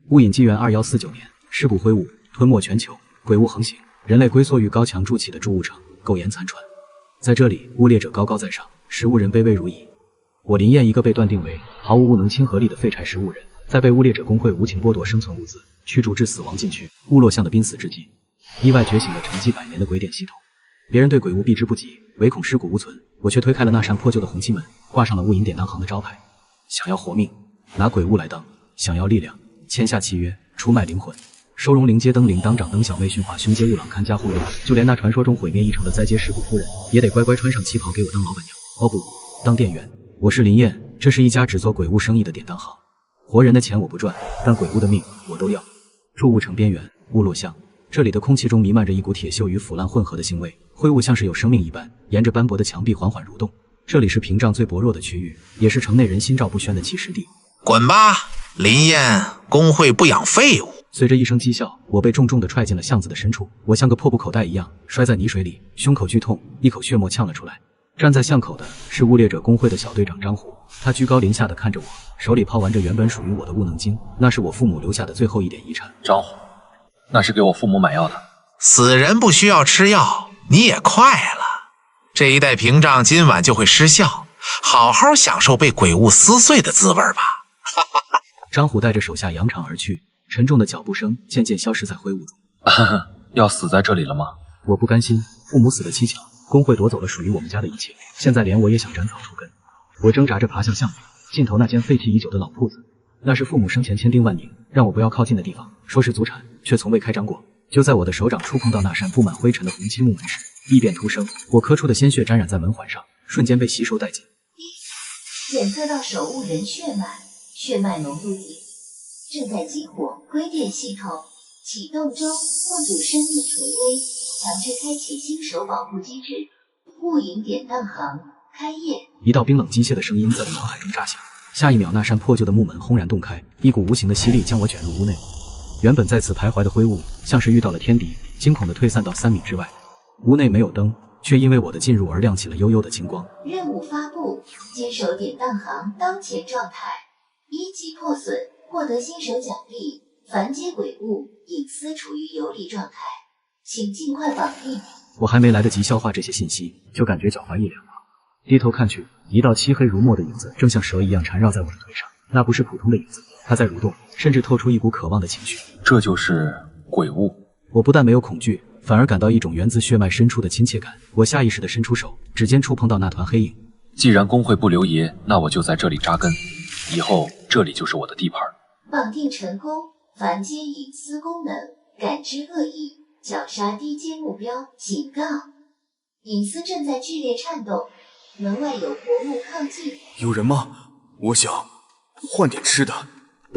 戊寅纪元2149年，尸骨挥舞，吞没全球，鬼物横行，人类龟缩于高墙筑起的筑物城，苟延残喘。在这里，污猎者高高在上，食物人卑微如蚁。我林燕一个被断定为毫无物能亲和力的废柴食物人，在被污猎者工会无情剥夺生存物资，驱逐至死亡禁区，物落象的濒死之际，意外觉醒了沉寂百年的鬼典系统。别人对鬼物避之不及，唯恐尸骨无存，我却推开了那扇破旧的红漆门，挂上了雾隐典当行的招牌。想要活命，拿鬼物来当；想要力量，签下契约，出卖灵魂。收容灵阶灯灵当长灯小妹驯化凶街物朗看家护佑，就连那传说中毁灭一城的灾街尸骨夫人，也得乖乖穿上旗袍给我当老板娘。哦不，当店员。我是林燕，这是一家只做鬼物生意的典当行。活人的钱我不赚，但鬼物的命我都要。筑物城边缘，物落巷，这里的空气中弥漫着一股铁锈与腐烂混合的腥味，灰物像是有生命一般，沿着斑驳的墙壁缓缓蠕动。这里是屏障最薄弱的区域，也是城内人心照不宣的起始地。滚吧，林燕，工会不养废物。随着一声讥笑，我被重重地踹进了巷子的深处，我像个破布口袋一样摔在泥水里，胸口剧痛，一口血沫呛了出来。站在巷口的是污猎者工会的小队长张虎，他居高临下地看着我，手里抛完着原本属于我的物能金，那是我父母留下的最后一点遗产。张虎，那是给我父母买药的。死人不需要吃药，你也快了。这一带屏障今晚就会失效，好好享受被鬼物撕碎的滋味吧。张虎带着手下扬长而去，沉重的脚步声渐渐消失在灰雾中。要死在这里了吗？我不甘心，父母死得蹊跷，工会夺走了属于我们家的一切，现在连我也想斩草除根。我挣扎着爬向巷子，尽头那间废弃已久的老铺子，那是父母生前千叮万咛让我不要靠近的地方，说是祖产，却从未开张过。就在我的手掌触碰到那扇布满灰尘的红漆木门时，异变突生，我磕出的鲜血沾染在门环上，瞬间被吸收殆尽。检测到守护人血脉，血脉浓度低，正在激活龟电系统，启动中，物主生命垂危，强制开启新手保护机制。雾隐典当行开业。一道冰冷机械的声音在我脑海中炸响，下一秒，那扇破旧的木门轰然洞开，一股无形的吸力将我卷入屋内。原本在此徘徊的灰雾，像是遇到了天敌，惊恐地退散到3米之外。屋内没有灯，却因为我的进入而亮起了幽幽的金光。任务发布：接手典当行当前状态，1级破损，获得新手奖励。凡接鬼物，隐私处于游离状态，请尽快绑定。我还没来得及消化这些信息，就感觉脚踝一凉。低头看去，一道漆黑如墨的影子正像蛇一样缠绕在我的腿上。那不是普通的影子，它在蠕动，甚至透出一股渴望的情绪。这就是鬼物。我不但没有恐惧，反而感到一种源自血脉深处的亲切感。我下意识地伸出手，指尖触碰到那团黑影。既然工会不留爷，那我就在这里扎根，以后这里就是我的地盘。绑定成功，凡接隐私功能，感知恶意，绞杀低阶目标。警告：隐私正在剧烈颤动，门外有活物靠近。有人吗？我想换点吃的。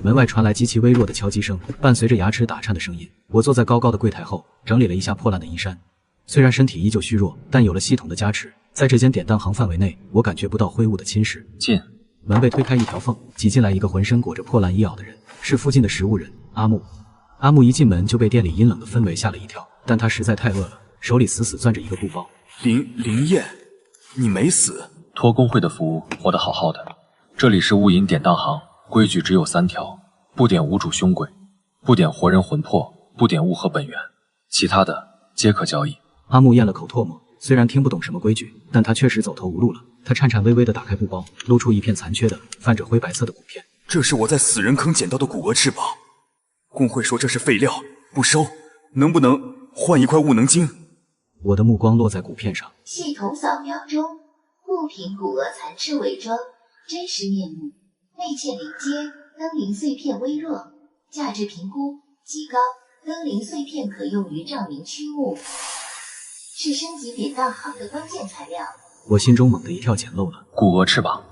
门外传来极其微弱的敲击声，伴随着牙齿打颤的声音。我坐在高高的柜台后，整理了一下破烂的衣衫。虽然身体依旧虚弱，但有了系统的加持，在这间典当行范围内，我感觉不到灰雾的侵蚀。进。门被推开一条缝，挤进来一个浑身裹着破烂衣袄的人，是附近的食物人阿木。阿木一进门就被店里阴冷的氛围吓了一跳，但他实在太饿了，手里死死攥着一个布包。林燕，你没死？托工会的福，活得好好的。这里是雾隐典当行，规矩只有3条：不点无主凶鬼，不点活人魂魄，不点物和本源，其他的皆可交易。阿木咽了口唾沫，虽然听不懂什么规矩，但他确实走投无路了。他颤颤巍巍地打开布包，露出一片残缺的、泛着灰白色的骨片。这是我在死人坑捡到的骨骼翅膀，工会说这是废料，不收，能不能换一块物能晶？我的目光落在骨片上，系统扫描中，物品骨骼残肢伪装，真实面目，内嵌零阶，灯灵碎片微弱，价值评估极高，灯灵碎片可用于照明驱物，是升级典当行的关键材料。我心中猛地一跳，捡漏了。骨骼翅膀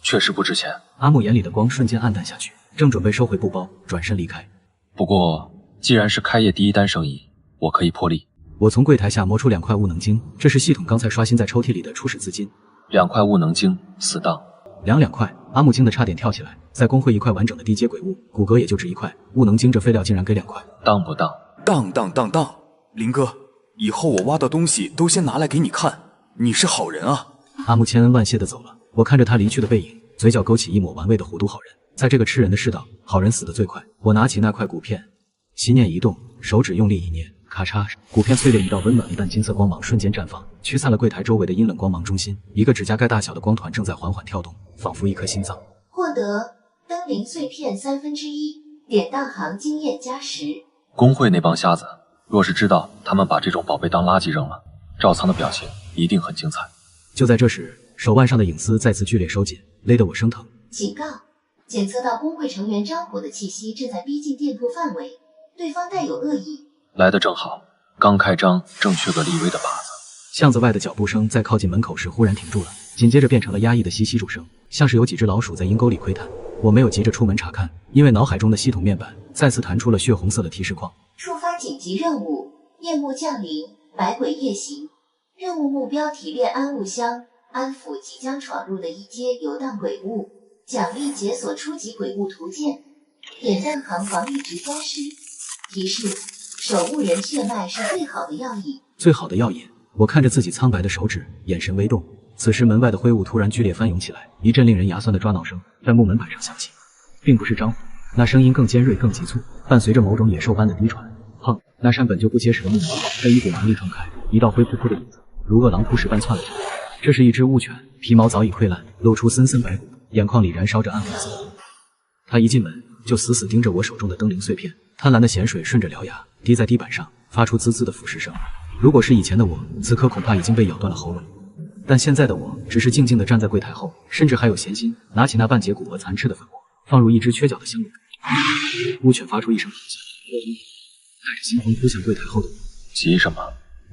确实不值钱。阿木眼里的光瞬间暗淡下去，正准备收回布包，转身离开。不过既然是开业第1单生意，我可以破例。我从柜台下摸出2块物能晶，这是系统刚才刷新在抽屉里的初始资金。2块物能晶，死当。2块，阿木惊得差点跳起来。在工会1块完整的低阶鬼物，骨骼也就值1块，物能晶这废料竟然给2块，当不当？当！林哥，以后我挖到东西都先拿来给你看，你是好人啊。阿木千恩万谢地走了。我看着他离去的背影，嘴角勾起一抹玩味的糊涂好人。在这个吃人的世道，好人死得最快。我拿起那块骨片，心念一动，手指用力一捏，咔嚓，骨片淬炼一道温暖的淡金色光芒瞬间绽放，驱散了柜台周围的阴冷光芒。中心，一个指甲盖大小的光团正在缓缓跳动，仿佛一颗心脏。获得灯灵碎片1/3，典当行经验加10。工会那帮瞎子，若是知道他们把这种宝贝当垃圾扔了，赵仓的表情一定很精彩。就在这时，手腕上的影丝再次剧烈收紧，勒得我生疼。警告！检测到工会成员张虎的气息正在逼近店铺范围，对方带有恶意。来得正好，刚开张正缺个立威的靶子。巷子外的脚步声在靠近门口时忽然停住了，紧接着变成了压抑的稀稀簌声，像是有几只老鼠在阴沟里窥探。我没有急着出门查看，因为脑海中的系统面板再次弹出了血红色的提示框。触发紧急任务：夜幕降临，百鬼夜行。任务目标提炼安物箱，安抚即将闯入的一阶游荡鬼物。奖励解锁初级鬼物图鉴。典当行防御值加10。提示：守护人血脉是最好的药引。最好的药引。我看着自己苍白的手指，眼神微动。此时门外的灰雾突然剧烈翻涌起来，一阵令人牙酸的抓挠声在木门板上响起，并不是张虎，那声音更尖锐更急促，伴随着某种野兽般的低喘。砰！那扇本就不结实的木门被一股蛮力撞开，一道灰扑扑的影子如饿狼扑食般窜了进来。这是一只乌犬，皮毛早已溃烂，露出森森白骨，眼眶里燃烧着暗红色。他一进门就死死盯着我手中的灯灵碎片，贪婪的咸水顺着獠牙滴在地板上，发出滋滋的腐蚀声。如果是以前的我，此刻恐怕已经被咬断了喉咙。但现在的我只是静静地站在柜台后，甚至还有闲心拿起那半截骨骼残翅的粉末，放入一只缺角的香炉。乌犬发出一声咆哮，带着猩红扑向柜台后的我。急什么？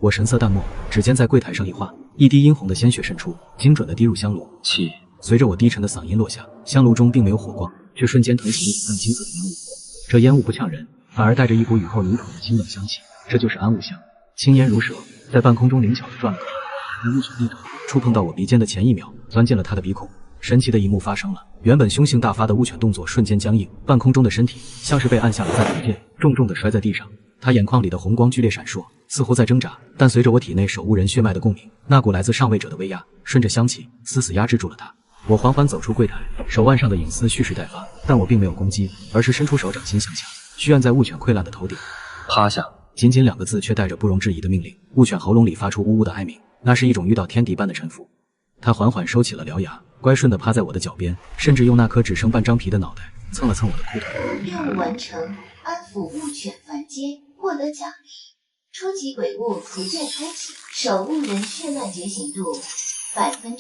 我神色淡漠，指尖在柜台上一划，一滴殷红的鲜血渗出，精准地滴入香炉。气！随着我低沉的嗓音落下，香炉中并没有火光，却瞬间腾起一股淡金色的烟雾。这烟雾不呛人，反而带着一股雨后泥土的清冷香气。这就是安物香，青烟如蛇，在半空中灵巧地转了个乌犬低头触碰到我鼻尖的前一秒，钻进了他的鼻孔。神奇的一幕发生了，原本凶性大发的乌犬动作瞬间僵硬，半空中的身体像是被按下了暂停键，重重地摔在地上。他眼眶里的红光剧烈闪烁，似乎在挣扎，但随着我体内守护人血脉的共鸣，那股来自上位者的威压顺着香气死死压制住了他。我缓缓走出柜台，手腕上的影丝蓄势待发，但我并没有攻击，而是伸出手掌心向下，虚按在乌犬溃烂的头顶。趴下！仅仅2个字，却带着不容置疑的命令。乌犬喉咙里发出呜呜的哀鸣，那是一种遇到天敌般的臣服。他缓缓收起了獠牙，乖顺地趴在我的脚边，甚至用那颗只剩半张皮的脑袋蹭了蹭我的裤腿。任务完成，安抚乌犬凡阶，获得奖励：初级鬼物图鉴开启，守护人血脉觉醒度1%。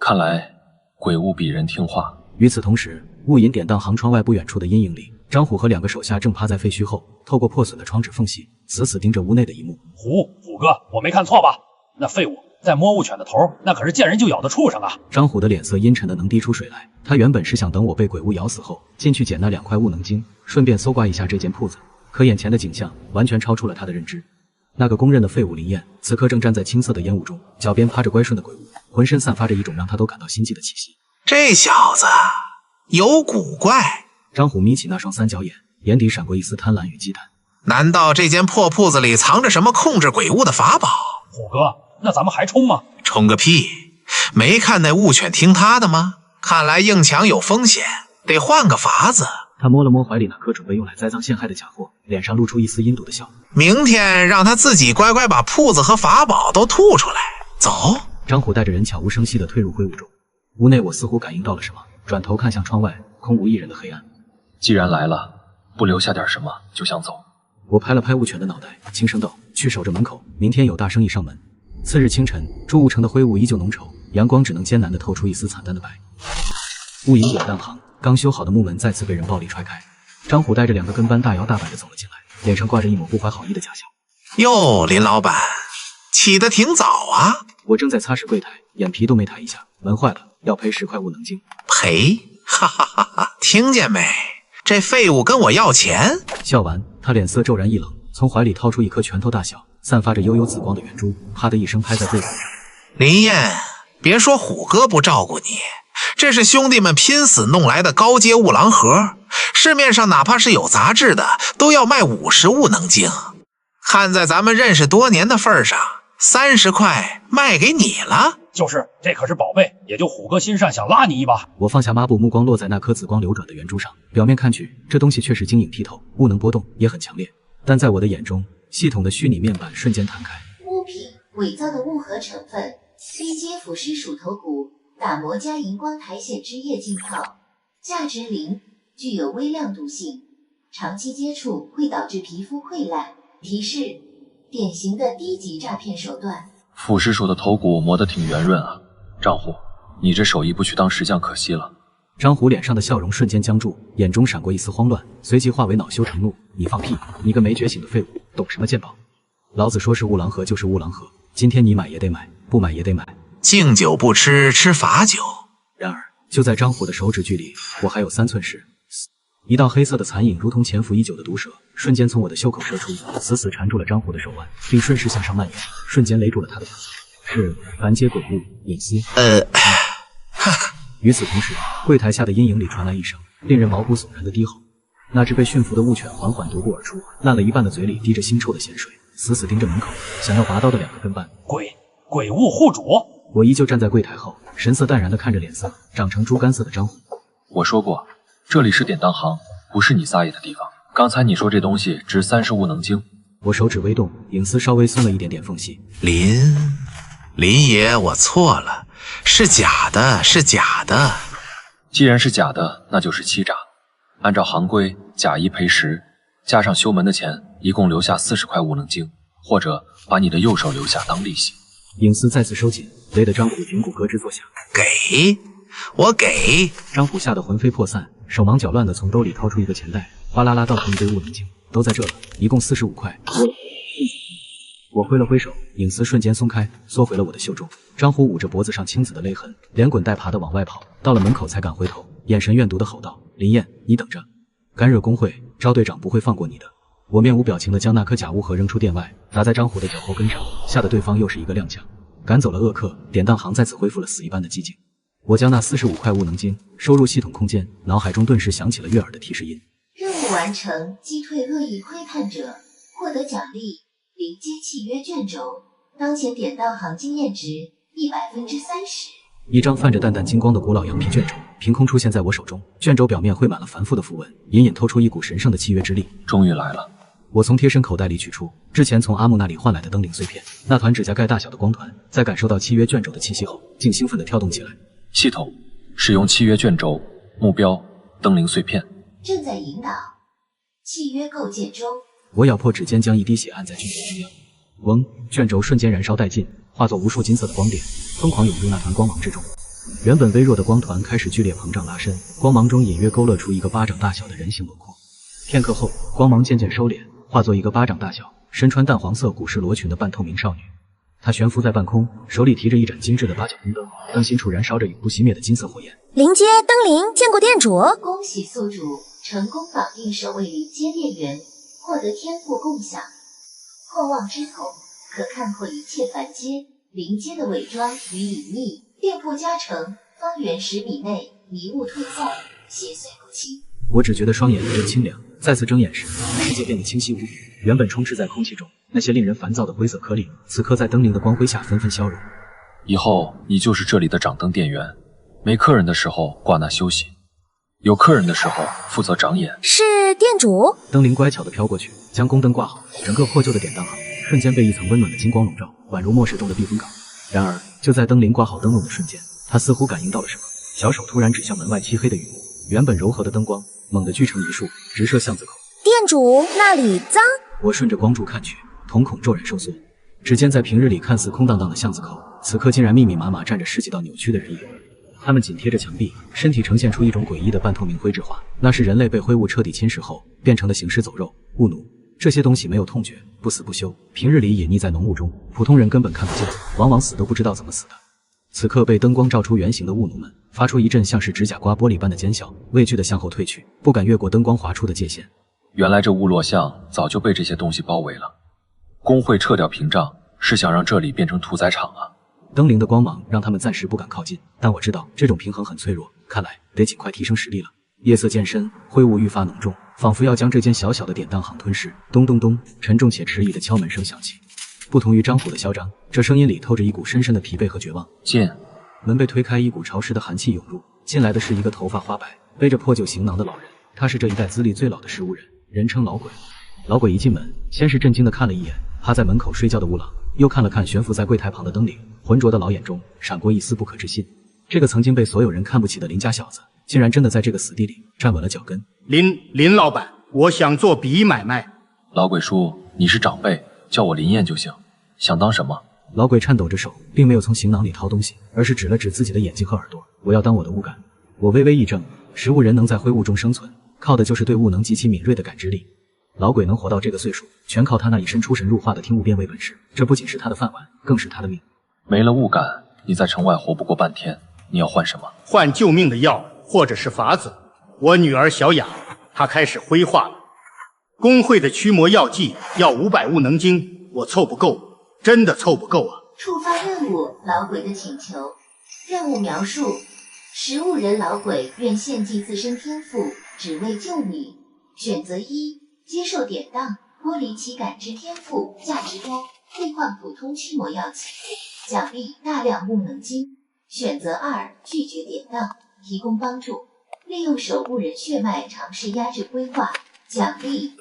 看来鬼物比人听话。与此同时，雾隐典当行窗外不远处的阴影里，张虎和2个手下正趴在废墟后，透过破损的窗纸缝隙，死死盯着屋内的一幕。虎哥，我没看错吧？那废物在摸乌犬的头，那可是见人就咬的畜生啊！张虎的脸色阴沉的能滴出水来，他原本是想等我被鬼物咬死后，进去捡那2块物能晶，顺便搜刮一下这间铺子。可眼前的景象完全超出了他的认知。那个公认的废物林燕，此刻正站在青色的烟雾中，脚边趴着乖顺的鬼物，浑身散发着一种让他都感到心悸的气息。这小子有古怪。张虎眯起那双3角眼，眼底闪过一丝贪婪与忌惮。难道这间破铺子里藏着什么控制鬼物的法宝？虎哥，那咱们还冲吗？冲个屁！没看那雾犬听他的吗？看来硬抢有风险，得换个法子。他摸了摸怀里那颗准备用来栽赃陷害的假货，脸上露出一丝阴毒的笑。明天让他自己乖乖把铺子和法宝都吐出来。走！张虎带着人悄无声息地退入灰雾中。屋内我似乎感应到了什么，转头看向窗外，空无一人的黑暗。既然来了，不留下点什么就想走。我拍了拍雾犬的脑袋，轻声道：去守着门口，明天有大生意上门。次日清晨，朱雾城的灰雾依旧浓稠，阳光只能艰难地透出一丝惨淡的白。雾隐典当行刚修好的木门再次被人暴力踹开，张虎带着2个跟班大摇大摆地走了进来，脸上挂着一抹不怀好意的假笑。哟，林老板，起得挺早啊！我正在擦拭柜台，眼皮都没抬一下，门坏了，要赔10块物能晶。赔？哈哈哈哈！听见没？这废物跟我要钱！笑完，他脸色骤然一冷，从怀里掏出一颗拳头大小、散发着幽幽紫光的圆珠，啪的一声拍在柜台上。林燕，别说虎哥不照顾你，这是兄弟们拼死弄来的高阶物狼盒，市面上哪怕是有杂志的，都要卖50物能晶。看在咱们认识多年的份上， 30块卖给你了。就是，这可是宝贝，也就虎哥心善想拉你一把。我放下抹布，目光落在那颗紫光流转的圆珠上。表面看去，这东西确实晶莹剔透，不能波动，也很强烈。但在我的眼中，系统的虚拟面板瞬间弹开。物品伪造的物合成分：低阶腐蚀鼠头骨打磨加荧光苔藓汁液浸泡，价值0，具有微量毒性，长期接触会导致皮肤溃烂。提示：典型的低级诈骗手段。腐蚀鼠的头骨磨得挺圆润啊，张虎，你这手艺不去当石匠可惜了。张虎脸上的笑容瞬间僵住，眼中闪过一丝慌乱，随即化为恼羞成怒。你放屁！你个没觉醒的废物，懂什么鉴宝？老子说是乌狼河就是乌狼河，今天你买也得买，不买也得买。敬酒不吃吃罚酒。然而就在张虎的手指距离我还有3寸时，一道黑色的残影如同潜伏已久的毒蛇，瞬间从我的袖口射出，死死缠住了张虎的手腕，并顺势向上蔓延，瞬间勒住了他的脖子。是凡阶鬼物隐私。与此同时，柜台下的阴影里传来一声令人毛骨悚然的低吼。那只被驯服的物犬缓缓踱步而出，烂了一半的嘴里滴着腥臭的咸水，死死盯着门口，想要拔刀的2个跟班。鬼物护主。我依旧站在柜台后，神色淡然地看着脸色长成猪肝色的张虎。我说过，这里是典当行，不是你撒野的地方。刚才你说这东西值30物能精，我手指微动，影丝稍微松了一点点缝隙。林爷，我错了，是假的，是假的。既然是假的，那就是欺诈。按照行规，假一赔10，加上修门的钱，一共留下40块物能精，或者把你的右手留下当利息。影丝再次收紧，勒得张虎颈骨咯吱作响。我给。张虎吓得魂飞魄散，手忙脚乱地从兜里掏出一个钱袋，哗啦啦倒出一堆物能精，都在这了，一共45块。我挥了挥手，影丝瞬间松开，缩回了我的袖中。张虎捂着脖子上青紫的勒痕，连滚带爬地往外跑，到了门口才敢回头，眼神怨毒地吼道：“林燕，你等着，干惹工会，招队长不会放过你的。”我面无表情地将那颗假物盒扔出店外，砸在张虎的脚后跟上，吓得对方又是一个踉跄。赶走了恶客，典当行再次恢复了死一般的寂静。我将那45块物能金收入系统空间，脑海中顿时响起了悦耳的提示音。任务完成，击退恶意窥探者，获得奖励0阶契约卷轴，当前典当行经验值130%。一张泛着淡淡金光的古老羊皮卷轴凭空出现在我手中，卷轴表面绘满了繁复的符文，隐隐透出一股神圣的契约之力。终于来了。我从贴身口袋里取出之前从阿木那里换来的灯灵碎片，那团指甲盖大小的光团，在感受到契约卷轴的气息后，竟兴奋地跳动起来。系统使用契约卷轴，目标灯灵碎片。正在引导，契约构建中。我咬破指尖，将一滴血按在卷轴中央。嗡，卷轴瞬间燃烧殆尽，化作无数金色的光点，疯狂涌入那团光芒之中。原本微弱的光团开始剧烈膨胀拉伸，光芒中隐约勾勒出一个巴掌大小的人形轮廓。片刻后，光芒渐渐收敛，化作一个巴掌大小、身穿淡黄色古式罗裙的半透明少女。她悬浮在半空，手里提着一盏精致的8角宫灯，灯芯处燃烧着永不熄灭的金色火焰。0阶灯灵见过店主，恭喜宿主成功绑定首位0阶猎员，获得天赋共享。破望之瞳可看破一切凡阶。0阶的伪装与隐匿，店铺加成，方圆10米内迷雾退散，邪祟不侵。我只觉得双眼一阵清凉，再次睁眼时，世界变得清晰无比。原本充斥在空气中那些令人烦躁的灰色颗粒，此刻在灯灵的光辉下纷纷消融。以后你就是这里的掌灯店员，没客人的时候挂那休息，有客人的时候负责长眼。是店主。灯灵乖巧地飘过去，将宫灯挂好，整个破旧的典当行瞬间被一层温暖的金光笼罩，宛如末世中的避风港。然而就在灯灵挂好灯笼的瞬间，他似乎感应到了什么，小手突然指向门外漆黑的雨幕，原本柔和的灯光猛地聚成一束，直射巷子口。店主那里脏。我顺着光柱看去，瞳孔骤然收缩。只见在平日里看似空荡荡的巷子口，此刻竟然密密麻麻站着10几道扭曲的人影。他们紧贴着墙壁，身体呈现出一种诡异的半透明灰质化，那是人类被灰雾彻底侵蚀后变成的行尸走肉、雾奴。这些东西没有痛觉，不死不休，平日里隐匿在浓雾中，普通人根本看不见，往往死都不知道怎么死的。此刻被灯光照出原形的雾奴们发出一阵像是指甲刮玻璃般的尖笑，畏惧地向后退去，不敢越过灯光划出的界限。原来这雾落巷早就被这些东西包围了。工会撤掉屏障，是想让这里变成屠宰场啊！灯灵的光芒让他们暂时不敢靠近，但我知道这种平衡很脆弱，看来得尽快提升实力了。夜色渐深，灰雾愈发浓重，仿佛要将这间小小的典当行吞噬。咚咚咚，沉重且迟疑的敲门声响起。不同于张虎的嚣张，这声音里透着一股深深的疲惫和绝望。进。门被推开，一股潮湿的寒气涌入。进来的是一个头发花白、背着破旧行囊的老人，他是这一代资历最老的食物人，人称老鬼。老鬼一进门，先是震惊地看了一眼趴在门口睡觉的乌狼，又看了看悬浮在柜台旁的灯灵，浑浊的老眼中闪过一丝不可置信。这个曾经被所有人看不起的林家小子，竟然真的在这个死地里站稳了脚跟。林老板，我想做笔买卖。老鬼叔，你是长辈，叫我林燕就行。想当什么？老鬼颤抖着手，并没有从行囊里掏东西，而是指了指自己的眼睛和耳朵。我要当我的物感。我微微一怔，食物人能在灰雾中生存，靠的就是对物能极其敏锐的感知力。老鬼能活到这个岁数，全靠他那一身出神入化的听物辨位本事，这不仅是他的饭碗，更是他的命。没了物感，你在城外活不过半天。你要换什么？换救命的药，或者是法子。我女儿小雅，她开始灰化了。工会的驱魔药剂要500物能金，我凑不够，真的凑不够啊！触发任务，老鬼的请求。任务描述：食物人老鬼愿献祭自身天赋，只为救你。选择1，接受典当，剥离其感知天赋，价值高，兑换普通驱魔药剂，奖励大量物能金。选择2，拒绝典当，提供帮助，利用守护人血脉尝试压制灰化，奖励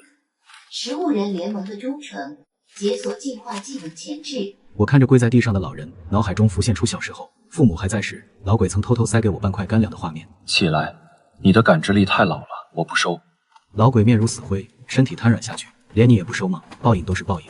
食物人联盟的忠诚，解锁进化技能前置。我看着跪在地上的老人，脑海中浮现出小时候父母还在时，老鬼曾偷偷塞给我半块干粮的画面。起来，你的感知力太老了，我不收。老鬼面如死灰，身体瘫软下去。连你也不收吗？报应都是报应。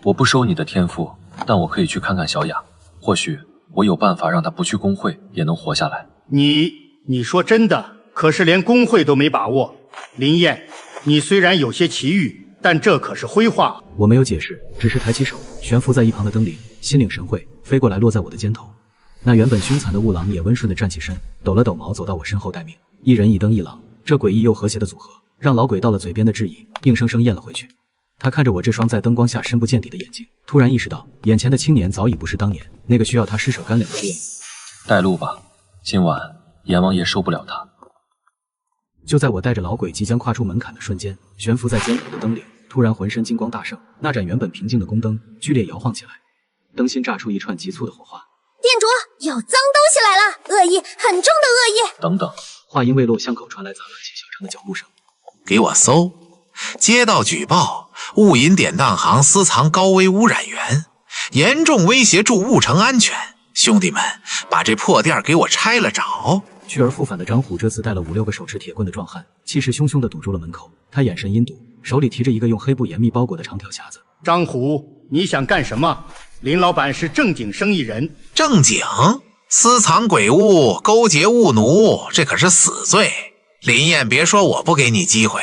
我不收你的天赋，但我可以去看看小雅，或许我有办法让她不去工会也能活下来。你说真的？可是连工会都没把握。林燕，你虽然有些奇遇，但这可是灰化。我没有解释，只是抬起手，悬浮在一旁的灯灵心领神会，飞过来落在我的肩头。那原本凶残的雾狼也温顺地站起身，抖了抖毛，走到我身后待命。一人一灯一狼，这诡异又和谐的组合，让老鬼到了嘴边的质疑硬生生咽了回去。他看着我这双在灯光下深不见底的眼睛，突然意识到眼前的青年早已不是当年那个需要他施舍干粮的猎人。带路吧，今晚阎王爷受不了他。就在我带着老鬼即将跨出门槛的瞬间，悬浮在肩头的灯灵突然浑身金光大盛，那盏原本平静的宫灯剧烈摇晃起来，灯芯炸出一串急促的火花。店主，有脏东西来了，恶意，很重的恶意。等等，话音未落，巷口传来杂乱且嚣张的脚步声。给我搜！接到举报，雾隐典当行私藏高危污染源，严重威胁住雾城安全。兄弟们，把这破店给我拆了找！去而复返的张虎这次带了5、6个手持铁棍的壮汉，气势汹汹地堵住了门口。他眼神阴毒，手里提着一个用黑布严密包裹的长条匣子。张虎，你想干什么？林老板是正经生意人。正经？私藏鬼物，勾结雾奴，这可是死罪。林燕，别说我不给你机会，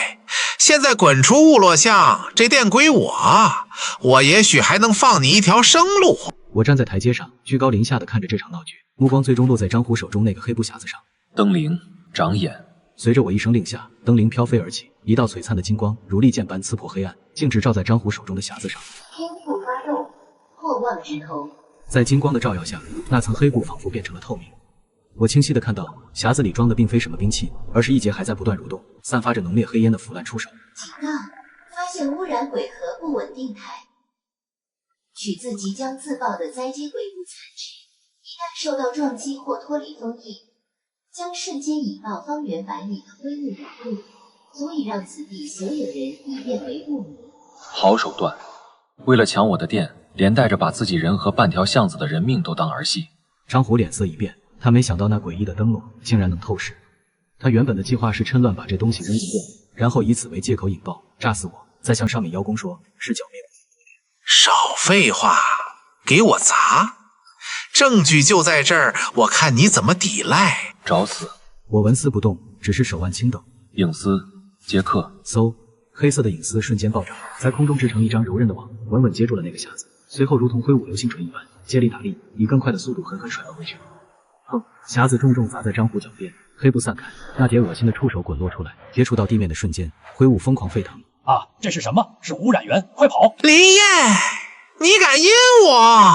现在滚出雾落巷，这店归我也许还能放你一条生路。我站在台阶上，居高临下地看着这场闹剧，目光最终落在张虎手中那个黑布匣子上。灯灵长眼。随着我一声令下，灯灵飘飞而起，一道璀璨的金光如利剑般刺破黑暗，径直照在张虎手中的匣子上。天赋发动，破妄之头。在金光的照耀下，那层黑布仿佛变成了透明。我清晰地看到，匣子里装的并非什么兵器，而是一节还在不断蠕动、散发着浓烈黑烟的腐烂触手。警告：发现污染鬼核不稳定态，取自即将自爆的灾阶鬼物残肢，一旦受到撞击或脱离封印，将瞬间引爆方圆百里的灰雾涌入，足以让此地所有人亦变为雾奴。好手段！为了抢我的店，连带着把自己人和半条巷子的人命都当儿戏。张虎脸色一变，他没想到那诡异的灯笼竟然能透视。他原本的计划是趁乱把这东西扔进店里，然后以此为借口引爆，炸死我，再向上面邀功说是剿灭我。少废话，给我砸！证据就在这儿，我看你怎么抵赖。找死！我纹丝不动，只是手腕轻抖。影丝，接客。嗖，黑色的影丝瞬间爆炸，在空中织成一张柔韧的网，稳稳接住了那个匣子。随后如同挥舞流星锤一般，接力打力，以更快的速度狠狠甩了回去。砰！匣子重重砸在张虎脚边，黑布散开，那叠恶心的触手滚落出来，接触到地面的瞬间，灰雾疯狂沸腾。啊，这是什么？是污染源！快跑！林燕，你敢阴我？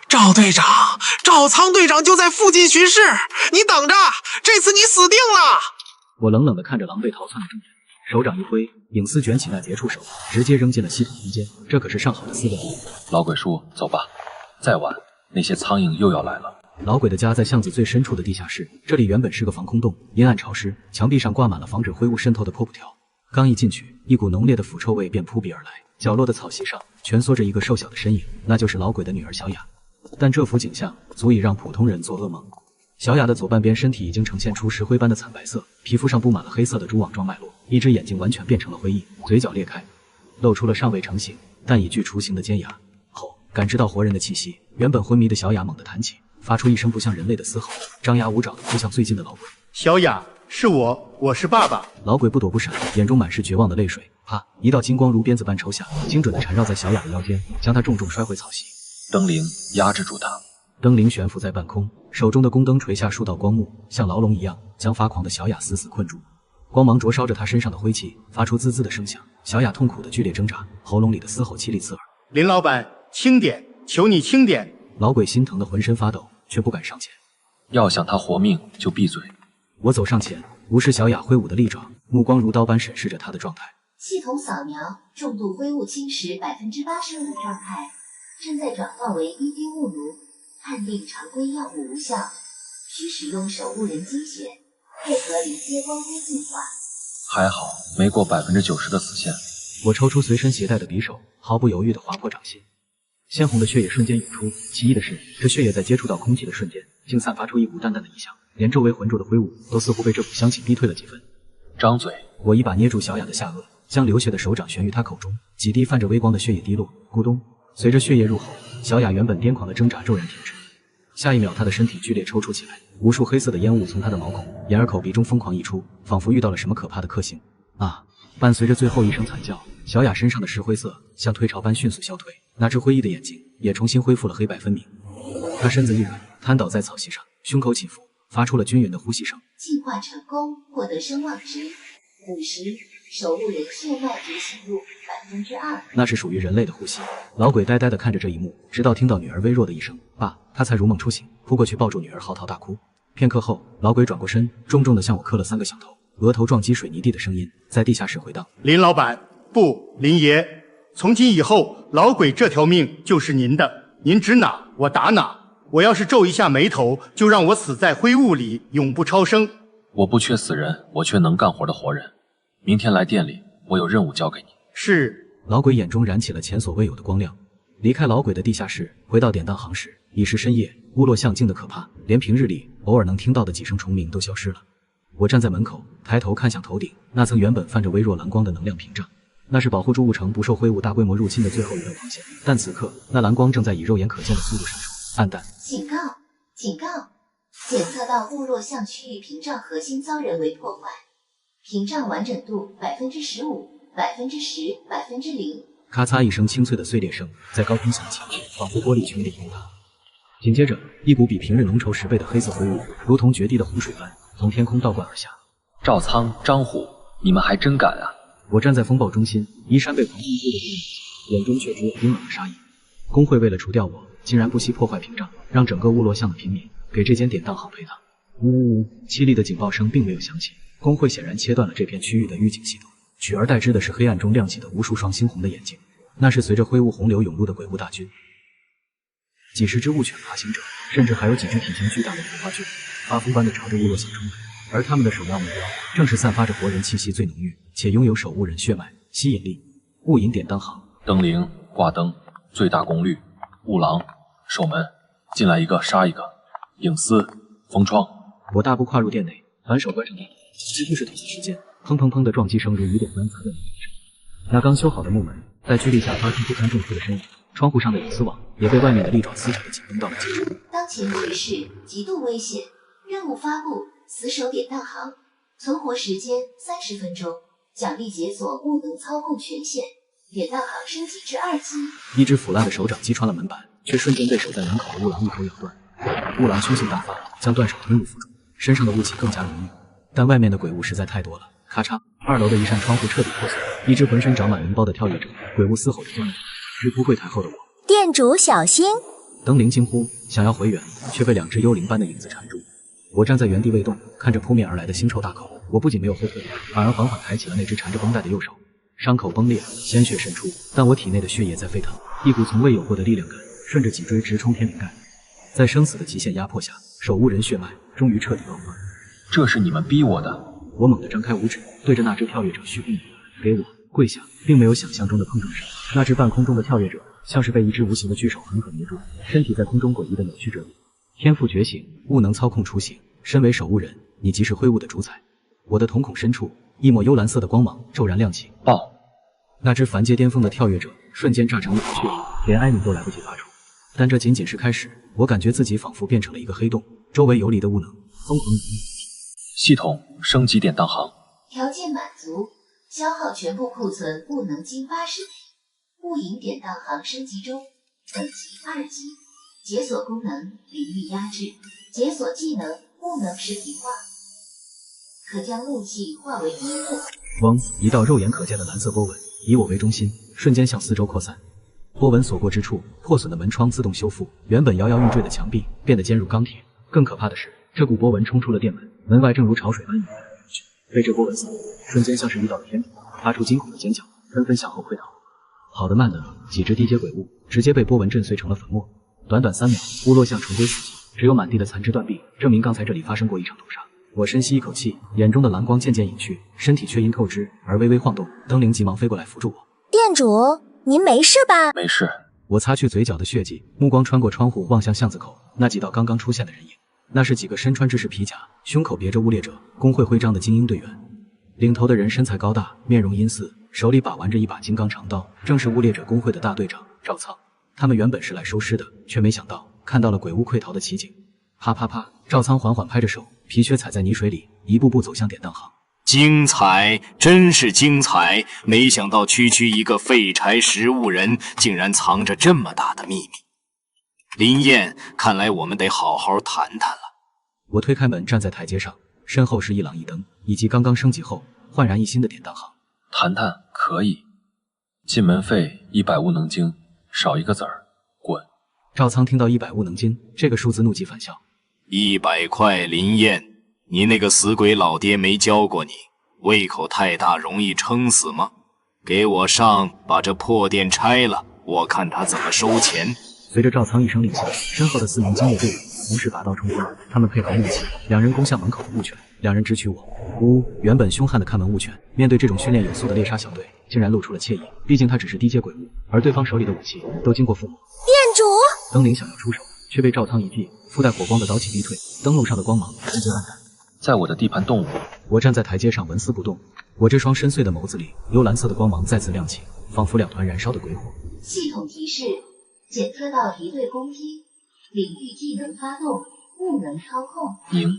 赵队长，赵仓队长就在附近巡视，你等着，这次你死定了！我冷冷地看着狼狈逃窜的众人，手掌一挥，影丝卷起那节触手，直接扔进了系统空间。这可是上好的4个亿。老鬼叔，走吧，再晚那些苍蝇又要来了。老鬼的家在巷子最深处的地下室，这里原本是个防空洞，阴暗潮湿，墙壁上挂满了防止灰雾渗透的破布条。刚一进去，一股浓烈的腐臭味便扑鼻而来。角落的草席上蜷缩着一个瘦小的身影，那就是老鬼的女儿小雅。但这幅景象足以让普通人做噩梦。小雅的左半边身体已经呈现出石灰般的惨白色，皮肤上布满了黑色的蛛网状脉络，一只眼睛完全变成了灰翳，嘴角裂开，露出了尚未成型但已具雏形的尖牙。后感知到活人的气息，原本昏迷的小雅猛地弹起，发出一声不像人类的嘶吼，张牙舞爪地扑向最近的老鬼。小雅，是我是爸爸。老鬼不躲不闪，眼中满是绝望的泪水。啪！一道金光如鞭子般抽下，精准地缠绕在小雅的腰间，将她重重摔回草席。灯灵压制住他。灯灵悬浮在半空，手中的宫灯垂下数道光幕，像牢笼一样将发狂的小雅死死困住。光芒灼烧着她身上的灰气，发出滋滋的声响。小雅痛苦的剧烈挣扎，喉咙里的嘶吼凄厉刺耳。林老板，轻点，求你轻点！老鬼心疼的浑身发抖，却不敢上前。要想他活命，就闭嘴。我走上前，无视小雅挥舞的利爪，目光如刀般审视着她的状态。系统扫描，重度灰雾侵蚀85%状态，正在转化为一滴雾奴，判定常规药物无效，需使用守护人精血，配合临街光辉净化。还好没过90%的死线。我抽出随身携带的匕首，毫不犹豫地划破掌心，鲜红的血液瞬间涌出。奇异的是，这血液在接触到空气的瞬间，竟散发出一股淡淡的异香，连周围浑浊的灰雾都似乎被这股香气逼退了几分。张嘴！我一把捏住小雅的下颚，将流血的手掌悬于她口中，几滴泛着微光的血液滴落，咕咚！随着血液入喉，小雅原本癫狂的挣扎骤然停止。下一秒，她的身体剧烈抽搐起来，无数黑色的烟雾从她的毛孔、眼耳口鼻中疯狂溢出，仿佛遇到了什么可怕的克星。啊！伴随着最后一声惨叫，小雅身上的石灰色像退潮般迅速消退，那只灰翳的眼睛也重新恢复了黑白分明。她身子一软，瘫倒在草席上，胸口起伏，发出了均匀的呼吸声。进化成功，获得声望值50，守护人血脉觉醒度2%。那是属于人类的呼吸。老鬼呆呆地看着这一幕，直到听到女儿微弱的一声“爸”，他才如梦初醒，扑过去抱住女儿，嚎啕大哭。片刻后，老鬼转过身，重重地向我磕了3个响头，额头撞击水泥地的声音在地下室回荡。林老板，不，林爷，从今以后，老鬼这条命就是您的，您指哪我打哪。我要是皱一下眉头，就让我死在灰雾里，永不超生。我不缺死人，我缺能干活的活人。明天来店里，我有任务交给你。是。老鬼眼中燃起了前所未有的光亮。离开老鬼的地下室，回到典当行时，已是深夜，屋落巷静的可怕，连平日里偶尔能听到的几声虫鸣都消失了。我站在门口，抬头看向头顶那层原本泛着微弱蓝光的能量屏障，那是保护住雾城不受灰雾大规模入侵的最后一道防线。但此刻，那蓝光正在以肉眼可见的速度闪烁，暗淡。警告！警告！检测到雾落巷区域屏障核心遭人为破坏，屏障完整度15%、10%、0%。咔嚓一声清脆的碎裂声在高空响起，仿佛玻璃群裂崩塌。紧接着，一股比平日浓稠10倍的黑色灰雾，如同决堤的湖水般从天空倒灌而下。赵仓、张虎，你们还真敢啊！我站在风暴中心，衣衫被狂风吹得飞舞，眼中却只有冰冷的杀意。工会为了除掉我，竟然不惜破坏屏障，让整个雾落巷的平民给这间典当行赔葬。呜呜呜！凄厉的警报声并没有响起，工会显然切断了这片区域的预警系统，取而代之的是黑暗中亮起的无数双猩红的眼睛，那是随着灰雾洪流涌入的鬼物大军。几十只雾犬爬行者，甚至还有几只体型巨大的葵花菌，发疯般的朝着雾落巷冲来，而他们的首要目标正是散发着活人气息最浓郁且拥有守护人血脉吸引力雾隐典当行。灯灵挂灯，最大功率，雾狼守门，进来一个杀一个，影丝封窗。我大步跨入店内，反手关上大门，几乎是同一时间，砰砰砰的撞击声如雨点般砸在门上。那刚修好的木门在巨力下发出不堪重负的声音，窗户上的影丝网也被外面的利爪撕扯的紧绷到了极致。当前局势极度危险，任务发布：死守典当行，存活时间30分钟，奖励解锁雾能操控权限，典当行升级至2级。一只腐烂的手掌击穿了门板，却瞬间被守在门口的雾狼一口咬断。雾狼凶性大发，将断手吞入腹中，身上的雾气更加浓郁，但外面的鬼物实在太多了。咔嚓，2楼的一扇窗户彻底破碎，一只浑身长满脓包的跳跃者鬼物嘶吼着钻了出来，直扑柜台后的我。店主小心！灯灵惊呼，想要回援，却被2只幽灵般的影子缠住。我站在原地未动，看着扑面而来的腥臭大口，我不仅没有后退，反而缓缓抬起了那只缠着绷带的右手。伤口崩裂，鲜血渗出，但我体内的血液在沸腾，一股从未有过的力量感顺着脊椎直冲天灵盖。在生死的极限压迫下，守护人血脉终于彻底爆发。这是你们逼我的！我猛地张开五指，对着那只跳跃者虚空给我跪下，并没有想象中的碰撞声。那只半空中的跳跃者像是被一只无形的巨手狠狠捏住，身体在空中诡异的扭曲折叠。天赋觉醒，悟能操控雏形。身为守护人，你即是挥物的主宰。我的瞳孔深处，一抹幽蓝色的光芒骤然亮起。爆！那只凡阶巅峰的跳跃者瞬间炸成一团血液，连哀鸣都来不及发出。但这仅仅是开始，我感觉自己仿佛变成了一个黑洞，周围游离的物能疯狂移。系统升级典当行，条件满足，消耗全部库存物能金80体。物影典当行升级中，等级2级，解锁功能领域压制，解锁技能物能实体化，可将怒气化为冰火。汪！一道肉眼可见的蓝色波纹以我为中心，瞬间向四周扩散。波纹所过之处，破损的门窗自动修复，原本摇摇欲坠的墙壁变得坚如钢铁。更可怕的是，这股波纹冲出了店门，门外正如潮水般涌来涌去，被这波纹扫过，瞬间像是遇到了天敌，发出惊恐的尖叫，纷纷向后溃逃。好的慢的，几只低阶鬼物直接被波纹震碎成了粉末。短短3秒，乌落巷重归死寂，只有满地的残肢断臂，证明刚才这里发生过一场屠杀。我深吸一口气，眼中的蓝光渐渐隐去，身体却因透支而微微晃动。灯灵急忙飞过来扶住我。店主，您没事吧？没事。我擦去嘴角的血迹，目光穿过窗户望向巷子口，那几道刚刚出现的人影，那是几个身穿制式皮甲、胸口别着污猎者工会徽章的精英队员。领头的人身材高大，面容阴飒，手里把玩着一把金刚长刀，正是污猎者工会的大队长赵仓。他们原本是来收尸的，却没想到看到了鬼屋溃逃的奇景。啪啪啪，赵仓缓缓拍着手，皮靴踩在泥水里，一步步走向典当行。精彩，真是精彩！没想到区区一个废柴食物人，竟然藏着这么大的秘密。林燕，看来我们得好好谈谈了。我推开门，站在台阶上，身后是一朗一灯，以及刚刚升级后焕然一新的典当行。谈谈可以，进门费100物能金，少一个子儿，滚！赵仓听到100物能金这个数字，怒极反笑。100块，林燕，你那个死鬼老爹没教过你，胃口太大容易撑死吗？给我上，把这破店拆了，我看他怎么收钱。随着赵仓一声令下，身后的4名精锐队伍同时拔刀冲锋，他们配合默契，两人攻向门口的物权，两人直取我。原本凶悍的看门物权，面对这种训练有素的猎杀小队，竟然露出了惬意。毕竟他只是低阶鬼物，而对方手里的武器都经过附魔。店主，灯灵想要出手，却被赵仓一记附带火光的刀气逼退，灯笼上的光芒瞬间暗淡。在我的地盘动武！我站在台阶上纹丝不动，我这双深邃的眸子里，幽蓝色的光芒再次亮起，仿佛2团燃烧的鬼火。系统提示：检测到敌对攻击，领域技能发动，物能操控。赢！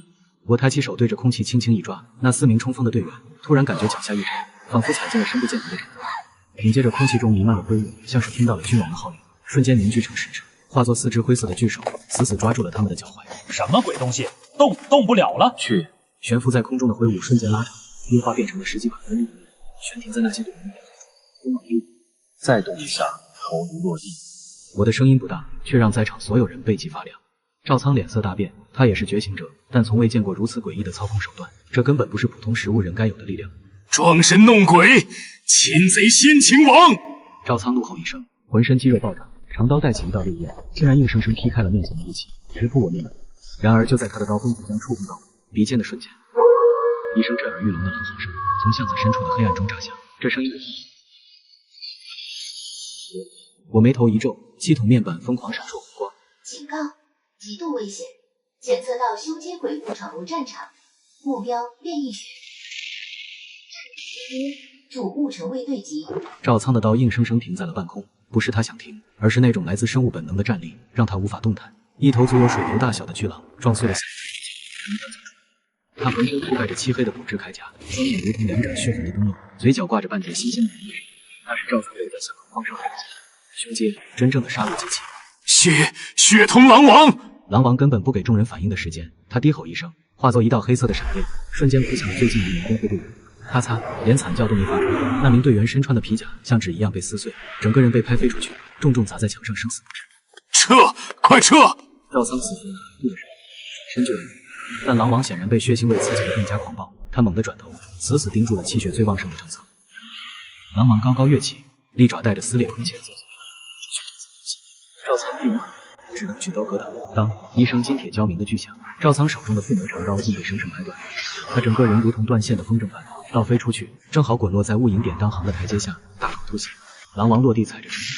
我抬起手对着空气轻轻一抓，那4名冲锋的队员突然感觉脚下一沉，仿佛踩进了深不见底的沼泽。紧接着空气中弥漫了灰雾，像是听到了君王的号令，瞬间凝聚成使者，化作4只灰色的巨手，死死抓住了他们的脚踝。什么鬼东西，动不了了！去！悬浮在空中的灰雾瞬间拉长，冰化变成了10几把锋利的刃，悬停在那些队员面前，锋芒利。再动一下，头颅落地。我的声音不大，却让在场所有人背脊发凉。赵仓脸色大变，他也是觉醒者，但从未见过如此诡异的操控手段，这根本不是普通食物人该有的力量。装神弄鬼，擒贼先擒王！赵仓怒吼一声，浑身肌肉暴涨，长刀带起一道烈焰，竟然硬生生劈开了面前的雾气，直扑我面门。然而就在他的刀锋即将触碰到我鼻尖的瞬间，一声震耳欲聋的冷吼声从巷子深处的黑暗中炸响，这声音我眉头一皱，系统面板疯狂闪烁红光。警告，极度危险，检测到修街鬼物闯入战场，目标变异血。主物成为对击。赵仓的刀硬生生停在了半空，不是他想停，而是那种来自生物本能的战力让他无法动弹。一头足有水牛大小的巨狼撞碎了伞，他浑身覆盖着漆黑的骨质铠甲，双眼如同2盏血红的灯笼，嘴角挂着半截新鲜的盐水。那是赵仓背在伞口荒上的胸阶，真正的杀戮机器。血统狼王！狼王根本不给众人反应的时间，他低吼一声，化作一道黑色的闪电，瞬间扑向了最近一名工会队员。咔嚓，连惨叫都没发出，那名队员身穿的皮甲像纸一样被撕碎，整个人被拍飞出去，重重砸在墙上，生死不知。撤！快撤！赵仓死后对着身就但狼王显然被血腥味刺激得更加狂暴，他猛地转头，死死盯住了气血最旺盛的正侧。狼王高高跃起，利爪带着撕裂空气的走走。赵仓避无可避，只能举刀格挡。当一声金铁交鸣的巨响，赵仓手中的附魔长刀竟被生生拍断，他整个人如同断线的风筝般倒飞出去，正好滚落在雾影典当行的台阶下，大口吐血。狼王落地踩着身体，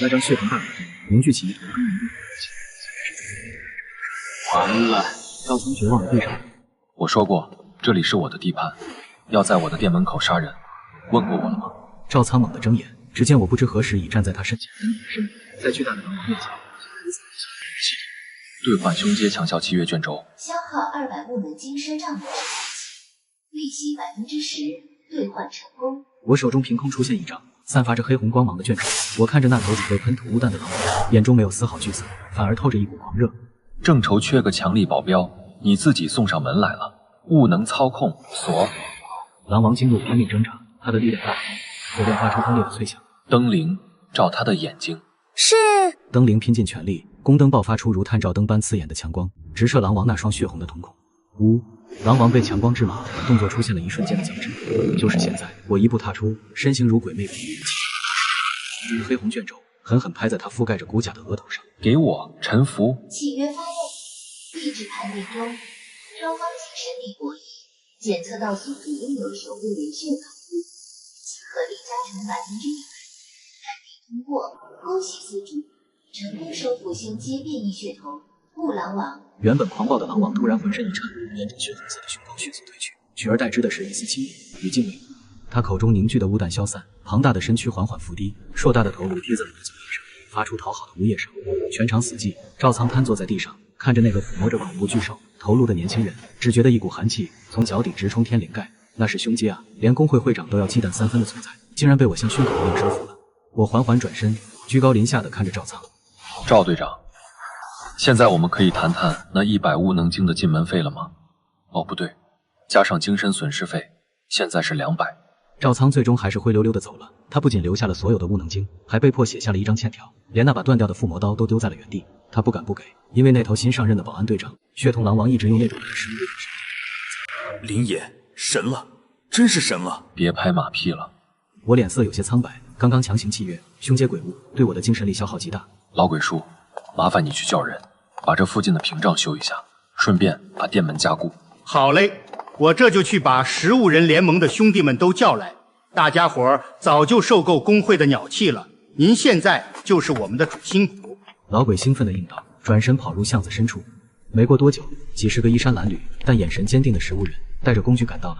那张血红大脸凝聚起一坨根源不可的气。完了！赵仓绝望地闭上。我说过，这里是我的地盘，要在我的店门口杀人。问过我了吗？赵仓猛地睁眼，只见我不知何时已站在他身前，身在巨大的狼王面前。兑换凶阶强效契约卷轴，消耗200物能金赊账模式，利息10%，兑换成功。我手中凭空出现一张散发着黑红光芒的卷轴，我看着那头只会喷吐雾弹的狼王，眼中没有丝毫惧色，反而透着一股狂热。正愁缺个强力保镖，你自己送上门来了。物能操控锁。狼王经络拼命挣扎，他的力量大，火焰发出轰烈的脆响。灯灵照他的眼睛。是。灯灵拼尽全力，宫灯爆发出如探照灯般刺眼的强光，直射狼王那双血红的瞳孔。呜！狼王被强光制麻，动作出现了一瞬间的僵直。就是现在，我一步踏出，身形如鬼魅般，黑红卷轴狠狠拍在他覆盖着骨甲的额头上。给我臣服！契约发动，意志判定中，双方精神力博弈，检测到宿主拥有守护人血统，合力加成100%，判定通过。恭喜宿主成功收复凶阶变异血统雾狼王。原本狂暴的狼王突然浑身一颤，眼中血红色的凶光迅速褪去，取而代之的是一丝轻蔑与敬畏。他口中凝聚的雾弹消散，庞大的身躯缓缓伏低，硕大的头颅贴在我的嘴边上，发出讨好的呜咽声。全场死寂，赵仓瘫坐在地上，看着那个抚摸着恐怖巨兽头颅的年轻人，只觉得一股寒气从脚底直冲天灵盖。那是凶阶啊，连工会会长都要忌惮3分的存在，竟然被我像训狗一样收服了。我缓缓转身，居高临下的看着赵仓。赵队长，现在我们可以谈谈那100物能金的进门费了吗？哦，不对，加上精神损失费，现在是200。赵仓最终还是灰溜溜的走了，他不仅留下了所有的物能金，还被迫写下了一张欠条，连那把断掉的附魔刀都丢在了原地。他不敢不给，因为那头新上任的保安队长血统狼王一直用那种生物的林野神了，真是神了！别拍马屁了。我脸色有些苍白，刚刚强行契约，凶阶鬼物对我的精神力消耗极大。老鬼叔，麻烦你去叫人，把这附近的屏障修一下，顺便把店门加固。好嘞，我这就去把食物人联盟的兄弟们都叫来。大家伙儿早就受够工会的鸟气了，您现在就是我们的主心骨。老鬼兴奋地应道，转身跑入巷子深处。没过多久，几十个衣衫褴褛但眼神坚定的食物人带着工具赶到了。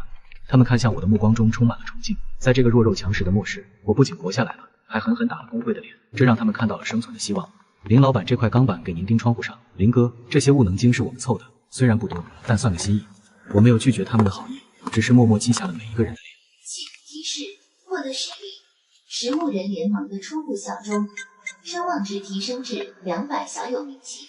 他们看向我的目光中充满了崇敬。在这个弱肉强食的末世，我不仅活下来了，还狠狠打了工会的脸，这让他们看到了生存的希望。林老板，这块钢板给您钉窗户上。林哥，这些物能金是我们凑的，虽然不多，但算个心意。我没有拒绝他们的好意，只是默默记下了每一个人的脸。系统提示：获得实力，食物人联盟的初步效忠，声望值提升至200，小有名气。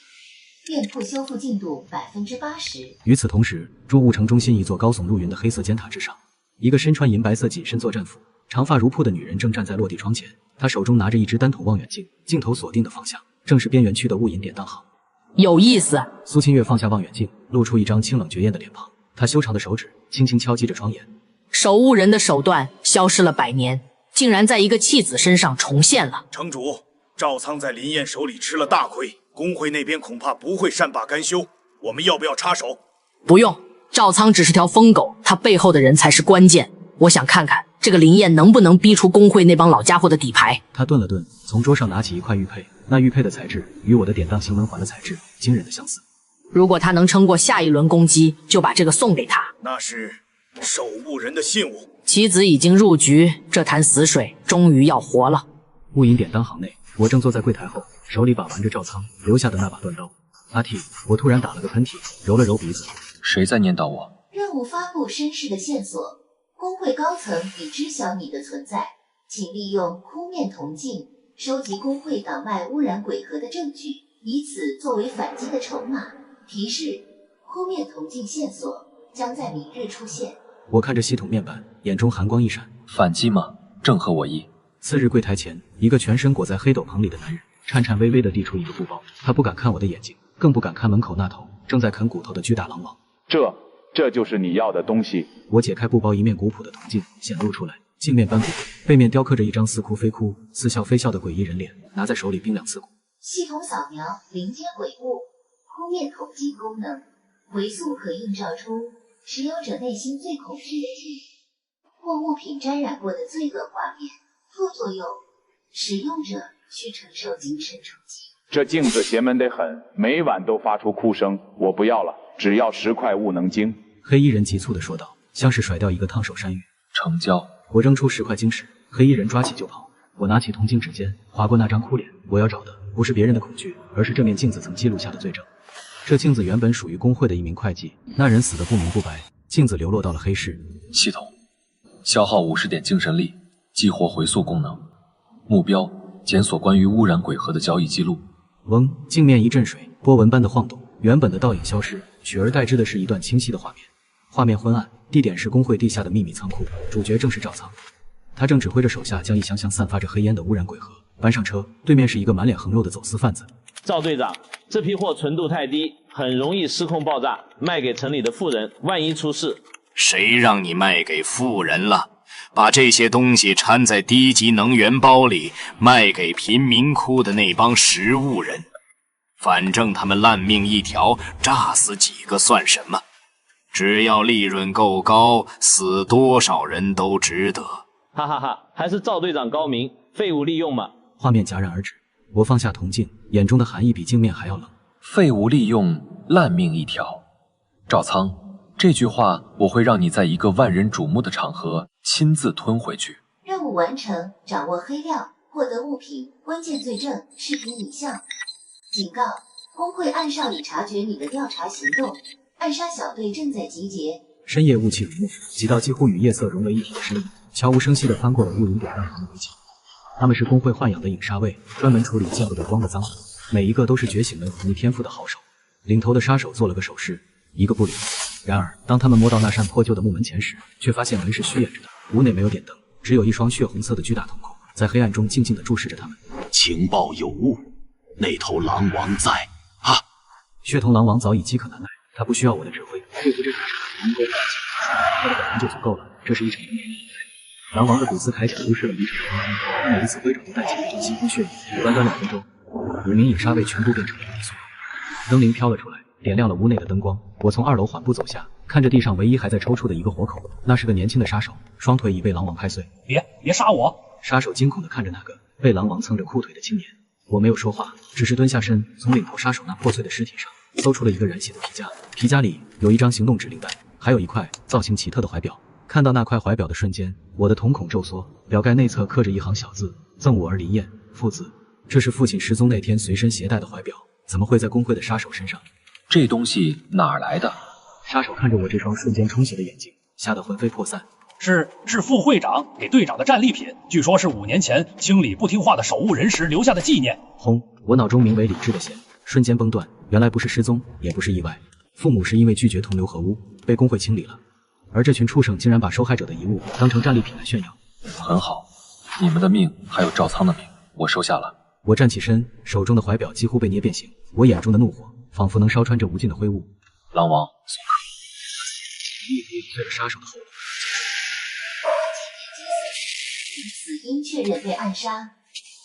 店铺修复进度80%。与此同时，驻雾城中心一座高耸入云的黑色尖塔之上，一个身穿银白色紧身作战服、长发如瀑的女人正站在落地窗前，她手中拿着一只单筒望远镜，镜头锁定的方向正是边缘区的雾隐典当行。有意思。苏清月放下望远镜，露出一张清冷绝艳的脸庞，她修长的手指轻轻敲击着窗沿。守雾人的手段消失了100年，竟然在一个弃子身上重现了。城主，赵仓在林燕手里吃了大亏，工会那边恐怕不会善罢甘休，我们要不要插手？不用，赵仓只是条疯狗，他背后的人才是关键。我想看看这个林燕能不能逼出工会那帮老家伙的底牌。他顿了顿，从桌上拿起一块玉佩，那玉佩的材质与我的典当行门环的材质惊人的相似。如果他能撑过下一轮攻击，就把这个送给他。那是守雾人的信物。棋子已经入局，这潭死水终于要活了。雾隐典当行内，我正坐在柜台后，手里把玩着赵仓留下的那把断刀。阿 T， 我突然打了个喷嚏，揉了揉鼻子。谁在念叨我？任务发布身世的线索，工会高层已知晓你的存在，请利用枯面铜镜收集工会党外污染鬼核的证据，以此作为反击的筹码。提示：枯面铜镜线索将在明日出现。我看着系统面板，眼中寒光一闪。反击吗？正合我意。次日柜台前，一个全身裹在黑斗篷里的男人颤颤巍巍地递出一个布包，他不敢看我的眼睛，更不敢看门口那头正在啃骨头的巨大狼王。这就是你要的东西。我解开布包，一面古朴的铜镜显露出来，镜面斑驳，背面雕刻着一张似哭非哭、似笑非笑的诡异人脸，拿在手里冰凉刺骨。系统扫描临街鬼物，枯面统计功能，回溯可映照出持有者内心最恐惧的记忆或物品沾染过的罪恶画面，副作用：使用者需承受精神冲击。这镜子邪门得很，每晚都发出哭声。我不要了，只要10块物能晶。黑衣人急促地说道，像是甩掉一个烫手山芋。成交。我扔出10块晶石，黑衣人抓起就跑。我拿起铜镜指尖，划过那张哭脸。我要找的不是别人的恐惧，而是这面镜子曾记录下的罪证。这镜子原本属于工会的一名会计，那人死得不明不白，镜子流落到了黑市。系统消耗50点精神力，激活回溯功能。目标：检索关于污染鬼河的交易记录。嗡，镜面一阵水，波纹般的晃动，原本的倒影消失，取而代之的是一段清晰的画面。画面昏暗，地点是工会地下的秘密仓库，主角正是赵仓。他正指挥着手下将一箱箱散发着黑烟的污染鬼河搬上车，对面是一个满脸横肉的走私贩子。赵队长，这批货纯度太低，很容易失控爆炸，卖给城里的富人，万一出事……谁让你卖给富人了？把这些东西掺在低级能源包里，卖给贫民窟的那帮食物人。反正他们烂命一条，炸死几个算什么？只要利润够高，死多少人都值得。哈哈哈，还是赵队长高明，废物利用嘛。画面戛然而止，我放下铜镜，眼中的寒意比镜面还要冷。废物利用，烂命一条。赵仓，这句话我会让你在一个万人瞩目的场合亲自吞回去。任务完成，掌握黑料，获得物品，关键罪证，视频影像。警告：工会暗哨已察觉你的调查行动，暗杀小队正在集结。深夜雾气如墨，几道几乎与夜色融为一体的身影悄无声息地翻过了乌云典当行的围墙。他们是工会豢养的影杀卫，专门处理见不得光的赃物，每一个都是觉醒了武逆天赋的好手。领头的杀手做了个手势，一个不留。然而，当他们摸到那扇破旧的木门前时，却发现门是虚掩着的，屋内没有点灯，只有一双血红色的巨大瞳孔在黑暗中静静地注视着他们。情报有误，那头狼王在啊！血统狼王早已饥渴难耐，他不需要我的指挥，对付这场事能够放弃，他的本能就足够了。这是一场狼王的古斯铠甲忽视了一场他每一次挥手都带起一阵腥风血雨。短短2分钟，5名影杀卫全部变成了泥塑。灯铃飘了出来，点亮了屋内的灯光。我从2楼缓步走下，看着地上唯一还在抽搐的一个活口，那是个年轻的杀手，双腿已被狼王拍碎。别杀我！杀手惊恐地看着那个被狼王蹭着裤腿的青年。我没有说话，只是蹲下身，从领头杀手那破碎的尸体上搜出了一个染血的皮夹，皮夹里有一张行动指令单，还有一块造型奇特的怀表。看到那块怀表的瞬间，我的瞳孔骤缩，表盖内侧刻着一行小字：赠我儿林燕，父子。这是父亲失踪那天随身携带的怀表，怎么会在工会的杀手身上？这东西哪儿来的？杀手看着我这双瞬间充血的眼睛，吓得魂飞魄散。是副会长给队长的战利品，据说是5年前清理不听话的守护人时留下的纪念。轰！我脑中名为理智的弦瞬间崩断，原来不是失踪，也不是意外，父母是因为拒绝同流合污，被工会清理了。而这群畜生竟然把受害者的遗物当成战利品来炫耀。很好，你们的命还有赵仓的命，我收下了。我站起身，手中的怀表几乎被捏变形，我眼中的怒火仿佛能烧穿这无尽的灰雾。狼王，一滴碎了杀手的喉咙。死因确认被暗杀，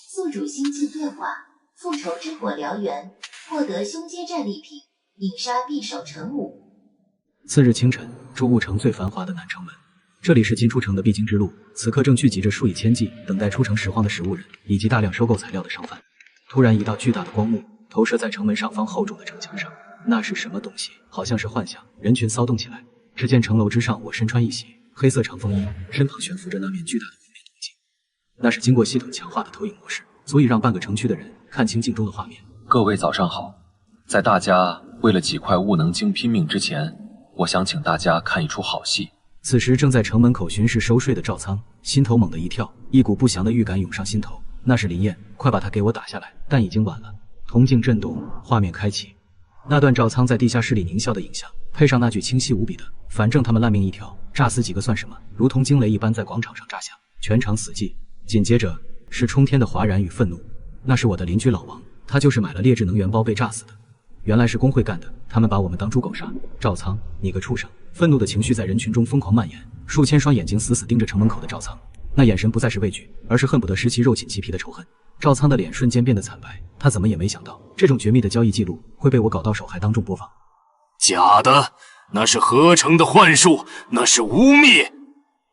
宿主心境对话，复仇之火燎原，获得凶阶战利品，影杀匕首成武。次日清晨，筑物城最繁华的南城门，这里是进出城的必经之路，此刻正聚集着数以千计等待出城拾荒的食物人，以及大量收购材料的商贩。突然，一道巨大的光幕投射在城门上方厚重的城墙上，那是什么东西？好像是幻象。人群骚动起来，只见城楼之上，我身穿一袭黑色长风衣，身旁悬浮着那面巨大的圆面铜镜，那是经过系统强化的投影模式，足以让半个城区的人看清镜中的画面。各位早上好，在大家为了几块物能晶拼命之前，我想请大家看一出好戏。此时正在城门口巡视收税的赵仓心头猛地一跳，一股不祥的预感涌上心头。那是林燕，快把他给我打下来！但已经晚了。铜镜震动，画面开启，那段赵仓在地下室里狞笑的影像，配上那句清晰无比的“反正他们烂命一条，炸死几个算什么”，如同惊雷一般在广场上炸响，全场死寂。紧接着是冲天的哗然与愤怒，那是我的邻居老王，他就是买了劣质能源包被炸死的。原来是工会干的，他们把我们当猪狗杀。赵仓，你个畜生！愤怒的情绪在人群中疯狂蔓延，数千双眼睛死死盯着城门口的赵仓，那眼神不再是畏惧，而是恨不得吃其肉寝其皮的仇恨。赵仓的脸瞬间变得惨白，他怎么也没想到，这种绝密的交易记录会被我搞到手，还当众播放。假的，那是合成的幻术，那是污蔑！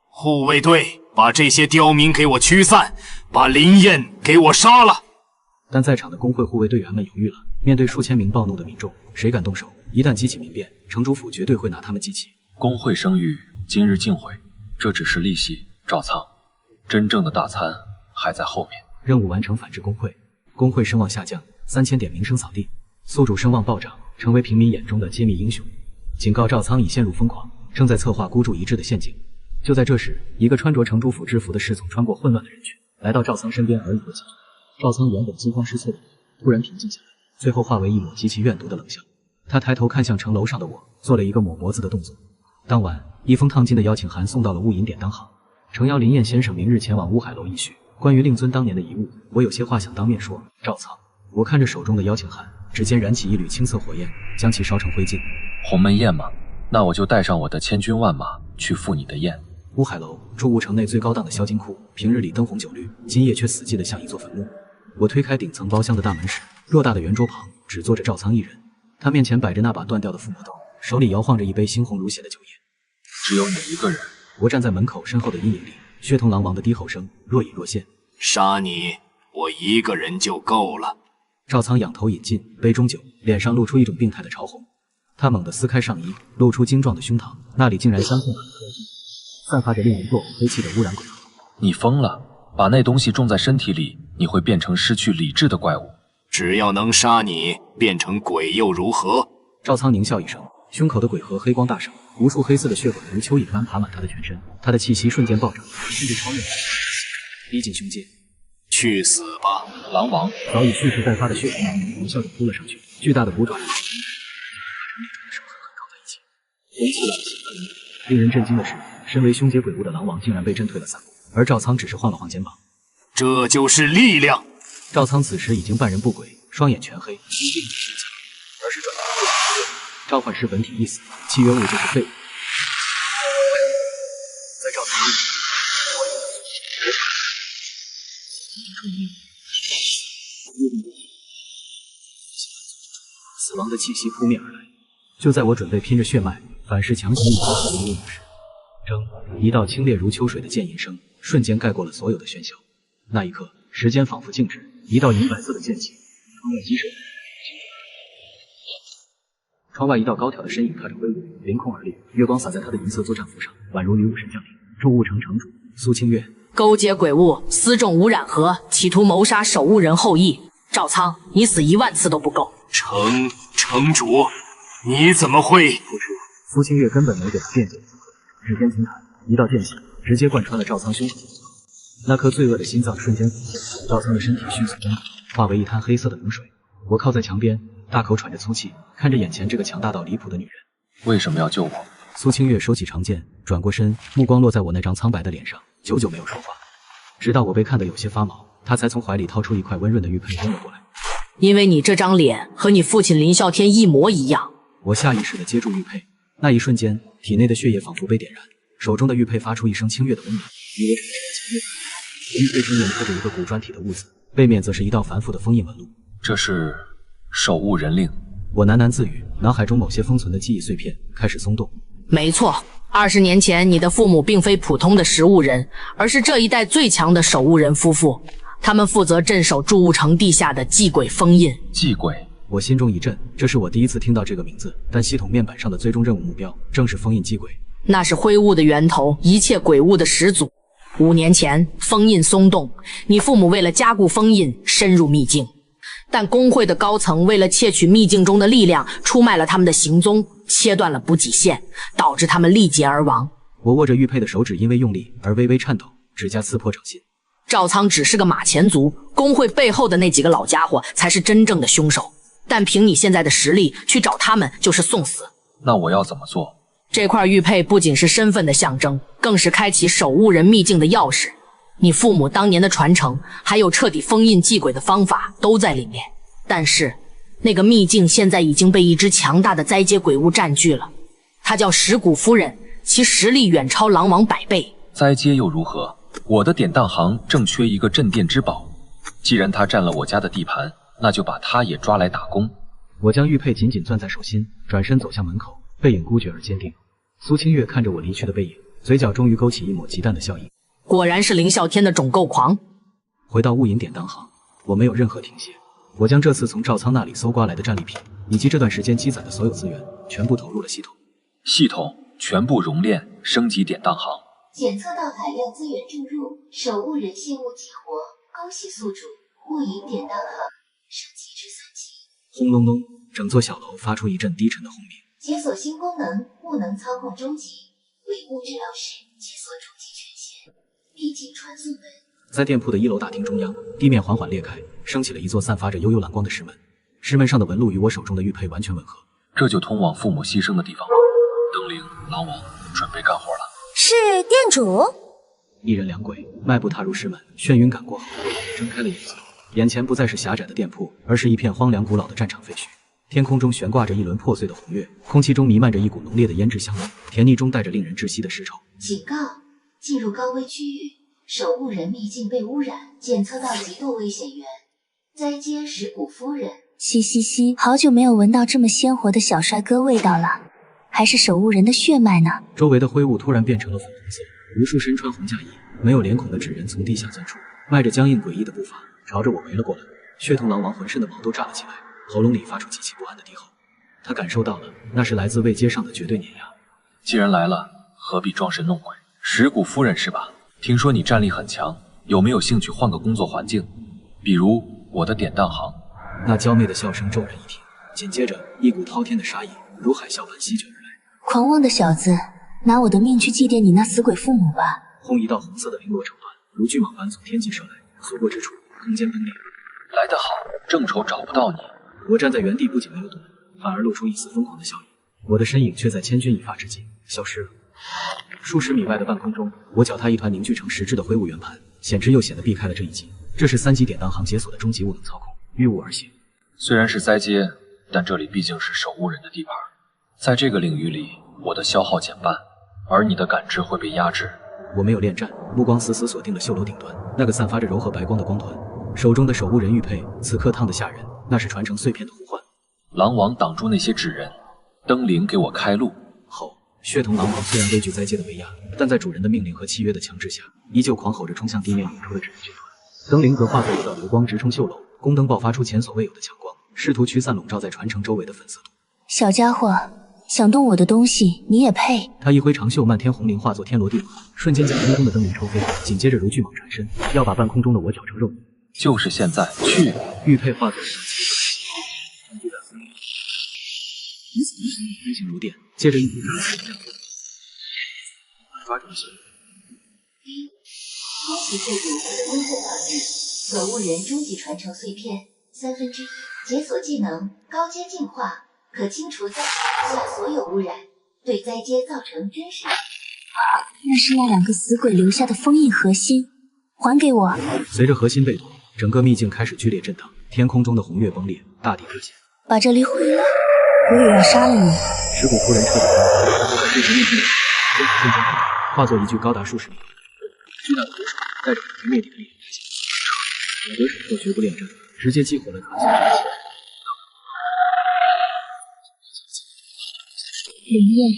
护卫队，把这些刁民给我驱散，把林燕给我杀了！但在场的工会护卫队员们犹豫了，面对数千名暴怒的民众，谁敢动手？一旦激起民变，城主府绝对会拿他们祭旗。工会声誉今日尽毁，这只是利息。赵仓，真正的大餐还在后面。任务完成，反制工会。工会声望下降，3000点名声扫地，宿主声望暴涨，成为平民眼中的揭秘英雄。警告赵仓已陷入疯狂，正在策划孤注一掷的陷阱。就在这时，一个穿着城主府制服的侍从穿过混乱的人群，来到赵仓身边耳语了几句。赵仓原本惊慌失措的脸突然平静下来，最后化为一抹极其怨毒的冷笑。他抬头看向城楼上的我，做了一个抹脖子的动作。当晚，一封烫金的邀请函送到了雾隐典当行。诚邀林燕先生明日前往乌海楼一叙。关于令尊当年的遗物，我有些话想当面说。赵仓，我看着手中的邀请函，指尖燃起一缕青色火焰，将其烧成灰烬。鸿门宴吗？那我就带上我的千军万马去赴你的宴。乌海楼，驻雾城内最高档的销金库，平日里灯红酒绿，今夜却死寂的像一座坟墓。我推开顶层包厢的大门时，偌大的圆桌旁只坐着赵仓一人，他面前摆着那把断掉的附魔刀，手里摇晃着一杯猩红如血的酒液。只有你一个人。我站在门口身后的阴影里，血统狼王的低吼声若隐若现。杀你，我一个人就够了。赵仓仰头饮尽杯中酒，脸上露出一种病态的潮红。他猛地撕开上衣，露出精壮的胸膛，那里竟然镶嵌满了黑迹，散发着令人作呕黑气的污染鬼。你疯了！把那东西种在身体里，你会变成失去理智的怪物。只要能杀你，变成鬼又如何？赵仓狞笑一声，胸口的鬼核黑光大盛，无数黑色的血管如蚯蚓般爬满他的全身，他的气息瞬间暴涨，甚至超越逼近胸阶。去死吧！狼王早已蓄势待发的血管咆哮着扑了上去，巨大的骨爪和手狠狠靠在一起，人气朗气。令人震惊的是，身为凶劫鬼物的狼王竟然被震退了3步，而赵仓只是晃了晃肩膀。这就是力量。赵仓此时已经半人不鬼，双眼全黑，并不是心强，而是转头召唤师本体一死，契约物就是废物。在赵仓死亡的气息扑面而来。就在我准备拼着血脉反噬强行以逃死的任务时，铮！一道清冽如秋水的剑吟声瞬间盖过了所有的喧嚣。那一刻，时间仿佛静止，一道银白色的剑气窗外激射。窗外一道高挑的身影踏着挥舞，凌空而立，月光洒在他的银色作战服上，宛如女武神降临。驻雾城城主苏清月，勾结鬼物，私种污染河，企图谋杀守雾人后裔。赵仓，你死1万次都不够。城主，你怎么会？不知苏清月根本没给他辩解的机会，指尖轻弹，一道剑气直接贯穿了赵仓胸口。那颗罪恶的心脏瞬间腐蚀，赵仓的身体迅速崩溃，化为一滩黑色的脓水。我靠在墙边，大口喘着粗气，看着眼前这个强大到离谱的女人。为什么要救我？苏清月收起长剑，转过身，目光落在我那张苍白的脸上，久久没有说话。直到我被看得有些发毛，他才从怀里掏出一块温润的玉佩扔了过来。因为你这张脸和你父亲林啸天一模一样。我下意识地接住玉佩，那一瞬间，体内的血液仿佛被点燃，手中的玉佩发出一声清越的嗡鸣，以为是强烈的。玉佩中面刻着一个古砖体的物字，背面则是一道繁复的封印纹路。这是守雾人令。我喃喃自语，脑海中某些封存的记忆碎片开始松动。没错，20年前你的父母并非普通的食物人，而是这一代最强的守雾人夫妇。他们负责镇守驻雾城地下的祭鬼封印。祭鬼，我心中一震，这是我第一次听到这个名字，但系统面板上的最终任务目标正是封印祭鬼。那是灰雾的源头，一切鬼物的始祖。5年前，封印松动，你父母为了加固封印，深入秘境。但工会的高层为了窃取秘境中的力量，出卖了他们的行踪，切断了补给线，导致他们力竭而亡。我握着玉佩的手指因为用力而微微颤抖，指甲刺破掌心。赵仓只是个马前卒，工会背后的那几个老家伙才是真正的凶手。但凭你现在的实力，去找他们就是送死。那我要怎么做？这块玉佩不仅是身份的象征，更是开启守雾人秘境的钥匙。你父母当年的传承，还有彻底封印祭鬼的方法都在里面。但是，那个秘境现在已经被一只强大的灾阶鬼物占据了，她叫石谷夫人，其实力远超狼王100倍。灾阶又如何？我的典当行正缺一个镇店之宝，既然他占了我家的地盘，那就把他也抓来打工。我将玉佩紧紧攥在手心，转身走向门口，背影孤绝而坚定。苏清月看着我离去的背影，嘴角终于勾起一抹极淡的笑意。果然是凌啸天的种够狂。回到雾隐典当行，我没有任何停歇，我将这次从赵仓那里搜刮来的战利品，以及这段时间积攒的所有资源，全部投入了系统。系统全部熔炼升级典当行。检测到海量资源注入，守护人信物激活，恭喜宿主雾隐典当行升级至3级。轰隆隆，整座小楼发出一阵低沉的轰鸣。解锁新功能，物能操控终极，伪物治疗师解锁终极权限，秘境传送门。在店铺的1楼大厅中央，地面缓缓裂开，升起了一座散发着幽幽蓝光的石门。石门上的纹路与我手中的玉佩完全吻合。这就通往父母牺牲的地方吗？登灵、狼王准备干活了。是店主。一人两鬼迈步踏入石门，眩晕感过后，睁开了眼睛，眼前不再是狭窄的店铺，而是一片荒凉古老的战场废墟。天空中悬挂着一轮破碎的红月，空气中弥漫着一股浓烈的胭脂香味，甜腻中带着令人窒息的尸臭。警告：进入高危区域，守护人秘境被污染，检测到极度危险源。灾阶石谷夫人。嘻嘻嘻，好久没有闻到这么鲜活的小帅哥味道了，还是守护人的血脉呢。周围的灰雾突然变成了粉红色，无数身穿红嫁衣、没有脸孔的纸人从地下钻出，迈着僵硬诡异的步伐，朝着我围了过来。血统狼王浑身的毛都炸了起来，喉咙里发出极其不安的低吼。他感受到了，那是来自位阶上的绝对碾压。既然来了，何必装神弄鬼？石谷夫人是吧？听说你战力很强，有没有兴趣换个工作环境？比如我的典当行。那娇媚的笑声骤然一停，紧接着一股滔天的杀意如海啸般席卷而来。狂妄的小子，拿我的命去祭奠你那死鬼父母吧！轰！一道红色的绫罗绸缎如巨蟒般从天际射来，所过之处空间崩裂。来得好，正愁找不到你。我站在原地，不仅没有躲，反而露出一丝疯狂的笑意。我的身影却在千钧一发之际消失了。数十米外的半空中，我脚踏一团凝聚成实质的灰雾圆盘，显之又显得避开了这一击。这是3级典当行解锁的终极物能操控，御物而行。虽然是灾阶，但这里毕竟是守护人的地盘，在这个领域里，我的消耗减半，而你的感知会被压制。我没有恋战，目光死死锁定了秀楼顶端那个散发着柔和白光的光团，手中的守护人玉佩此刻烫得吓人，那是传承碎片的呼唤。狼王挡住那些纸人，登灵给我开路。吼！血统狼王虽然畏惧灾阶的威压，但在主人的命令和契约的强制下，依旧狂吼着冲向地面涌出的纸人军团。登灵则化作一道流光直冲秀楼，宫灯爆发出前所未有的强光，试图驱散笼罩在传承周围的粉色度。小家伙，想动我的东西，你也配？他一挥长袖，漫天红绫化作天罗地网，瞬间将空中的灯灵抽飞，紧接着如巨蟒缠身，要把半空中的我搅成肉泥。就是现在，去！玉佩化作一道奇异的风影，飞行如电，借着一股抓住了秀楼。恭喜宿主获得公会考试，守护人终极传承碎片1/3，解锁技能高阶净化，可清除灾下所有污染，对灾阶造成真实。那是那2个死鬼留下的封印核心，还给我！随着核心被夺，整个秘境开始剧烈震荡，天空中的红月崩裂，大地搁浅。把这里毁了，我也要杀了你！石谷夫人彻底崩溃，这时面前瞬间化作一具高达数十米巨大的毒手，带着毁天灭地的力量开向我得手后绝不恋战，直接激活了他所有的气。林燕，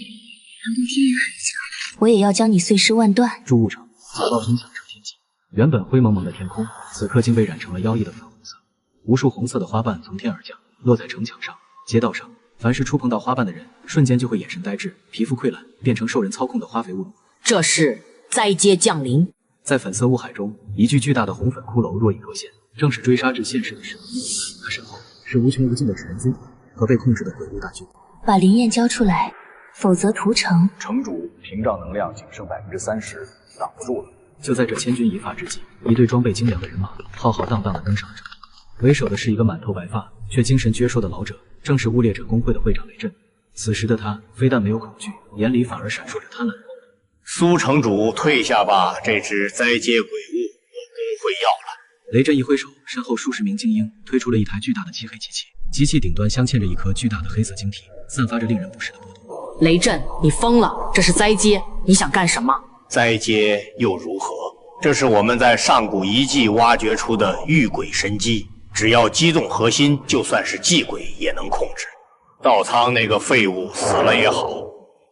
难道天涯海角？我也要将你碎尸万段！筑物城早报声响彻天际，原本灰蒙蒙的天空，此刻竟被染成了妖异的粉红色。无数红色的花瓣从天而降，落在城墙上、街道上。凡是触碰到花瓣的人，瞬间就会眼神呆滞，皮肤溃烂，变成受人操控的花肥物。这是灾阶降临。在粉色雾海中，一具巨大的红粉骷髅若隐若现，正是追杀至现世的石门。他身后是无穷无尽的纸人军团和被控制的鬼物大军。把灵焰交出来，否则屠城。城主屏障能量仅剩30%，挡不住了。就在这千钧一发之际，一队装备精良的人马浩浩荡荡地登上了城。为首的是一个满头白发却精神矍铄的老者，正是污猎者工会的会长雷震。此时的他非但没有恐惧，眼里反而闪烁着贪婪的光。苏城主退下吧，这只灾阶鬼物我工会要了。雷震一挥手，身后数十名精英推出了一台巨大的漆黑机器，机器顶端镶嵌着一颗巨大的黑色晶体，散发着令人不适的波动。雷震，你疯了！这是灾阶，你想干什么？灾阶又如何？这是我们在上古遗迹挖掘出的御鬼神机，只要击中核心，就算是祭鬼也能控制。道仓那个废物死了也好，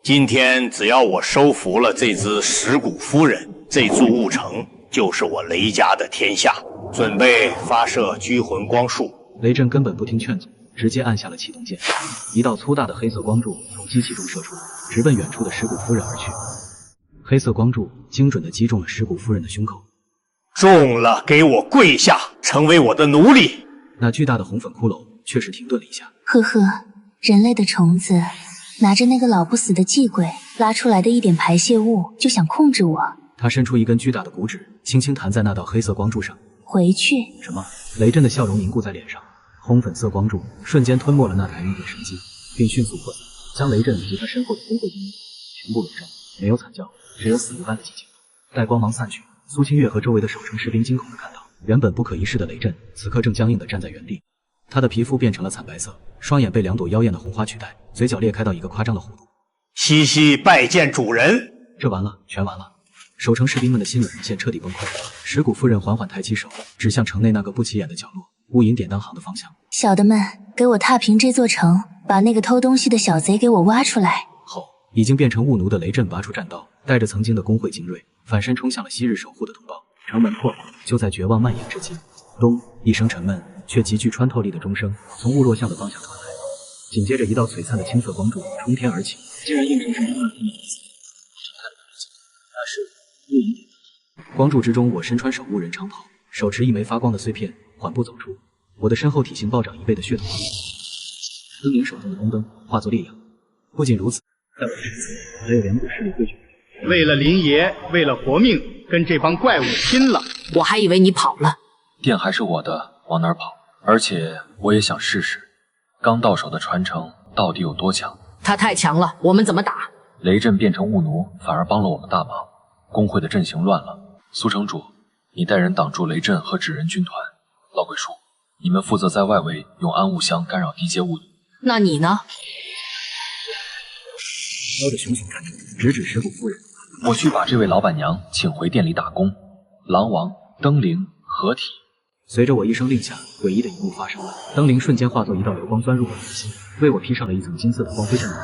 今天只要我收服了这只石骨夫人，这座物城就是我雷家的天下。准备发射拘魂光束。雷震根本不听劝阻，直接按下了启动键，一道粗大的黑色光柱从机器中射出，直奔远处的石骨夫人而去。黑色光柱精准地击中了石骨夫人的胸口。中了，给我跪下，成为我的奴隶！那巨大的红粉骷髅却是停顿了一下。呵呵，人类的虫子，拿着那个老不死的祭鬼拉出来的一点排泄物就想控制我。他伸出一根巨大的骨指，轻轻弹在那道黑色光柱上。回去。什么？雷震的笑容凝固在脸上，红粉色光柱瞬间吞没了那台御鬼神机，并迅速扩散，将雷震以及他身后的工会精英全部笼罩。没有惨叫，只有死一般的寂静。待光芒散去，苏清月和周围的守城士兵惊恐地看到，原本不可一世的雷震，此刻正僵硬地站在原地。他的皮肤变成了惨白色，双眼被2朵妖艳的红花取代，嘴角裂开到一个夸张的弧度。西西拜见主人。这完了，全完了。守城士兵们的心理线彻底崩溃。石骨夫人缓缓抬起手，指向城内那个不起眼的角落，雾隐典当行的方向。小的们，给我踏平这座城，把那个偷东西的小贼给我挖出来。后，已经变成雾奴的雷震拔出战刀，带着曾经的工会精锐，反身冲向了昔日守护的同胞。城门破了，就在绝望蔓延之际，咚一声沉闷却极具穿透力的钟声从雾落巷的方向传来，紧接着一道璀璨的青色光柱冲天而起，竟然硬生生地把天的意思。那是雾隐典。光柱之中，我身穿守护人长袍，手持一枚发光的碎片，缓步走出。我的身后体型暴涨1倍的血统灯灵手中的宫灯化作烈阳。不仅如此，在我身侧还有2股势力汇聚。为了林爷，为了活命，跟这帮怪物拼了！我还以为你跑了。店还是我的，往哪儿跑？而且我也想试试，刚到手的传承到底有多强？他太强了，我们怎么打？雷震变成雾奴，反而帮了我们大忙。工会的阵型乱了。苏城主，你带人挡住雷震和纸人军团。老鬼叔，你们负责在外围用安雾香干扰地阶雾奴。那你呢？瞄着熊熊战争，直指石骨夫人。我去把这位老板娘请回店里打工。狼王、灯灵合体。随着我一声令下，诡异的一幕发生了，灯灵瞬间化作一道流光钻入我内心，为我披上了一层金色的光辉战袍。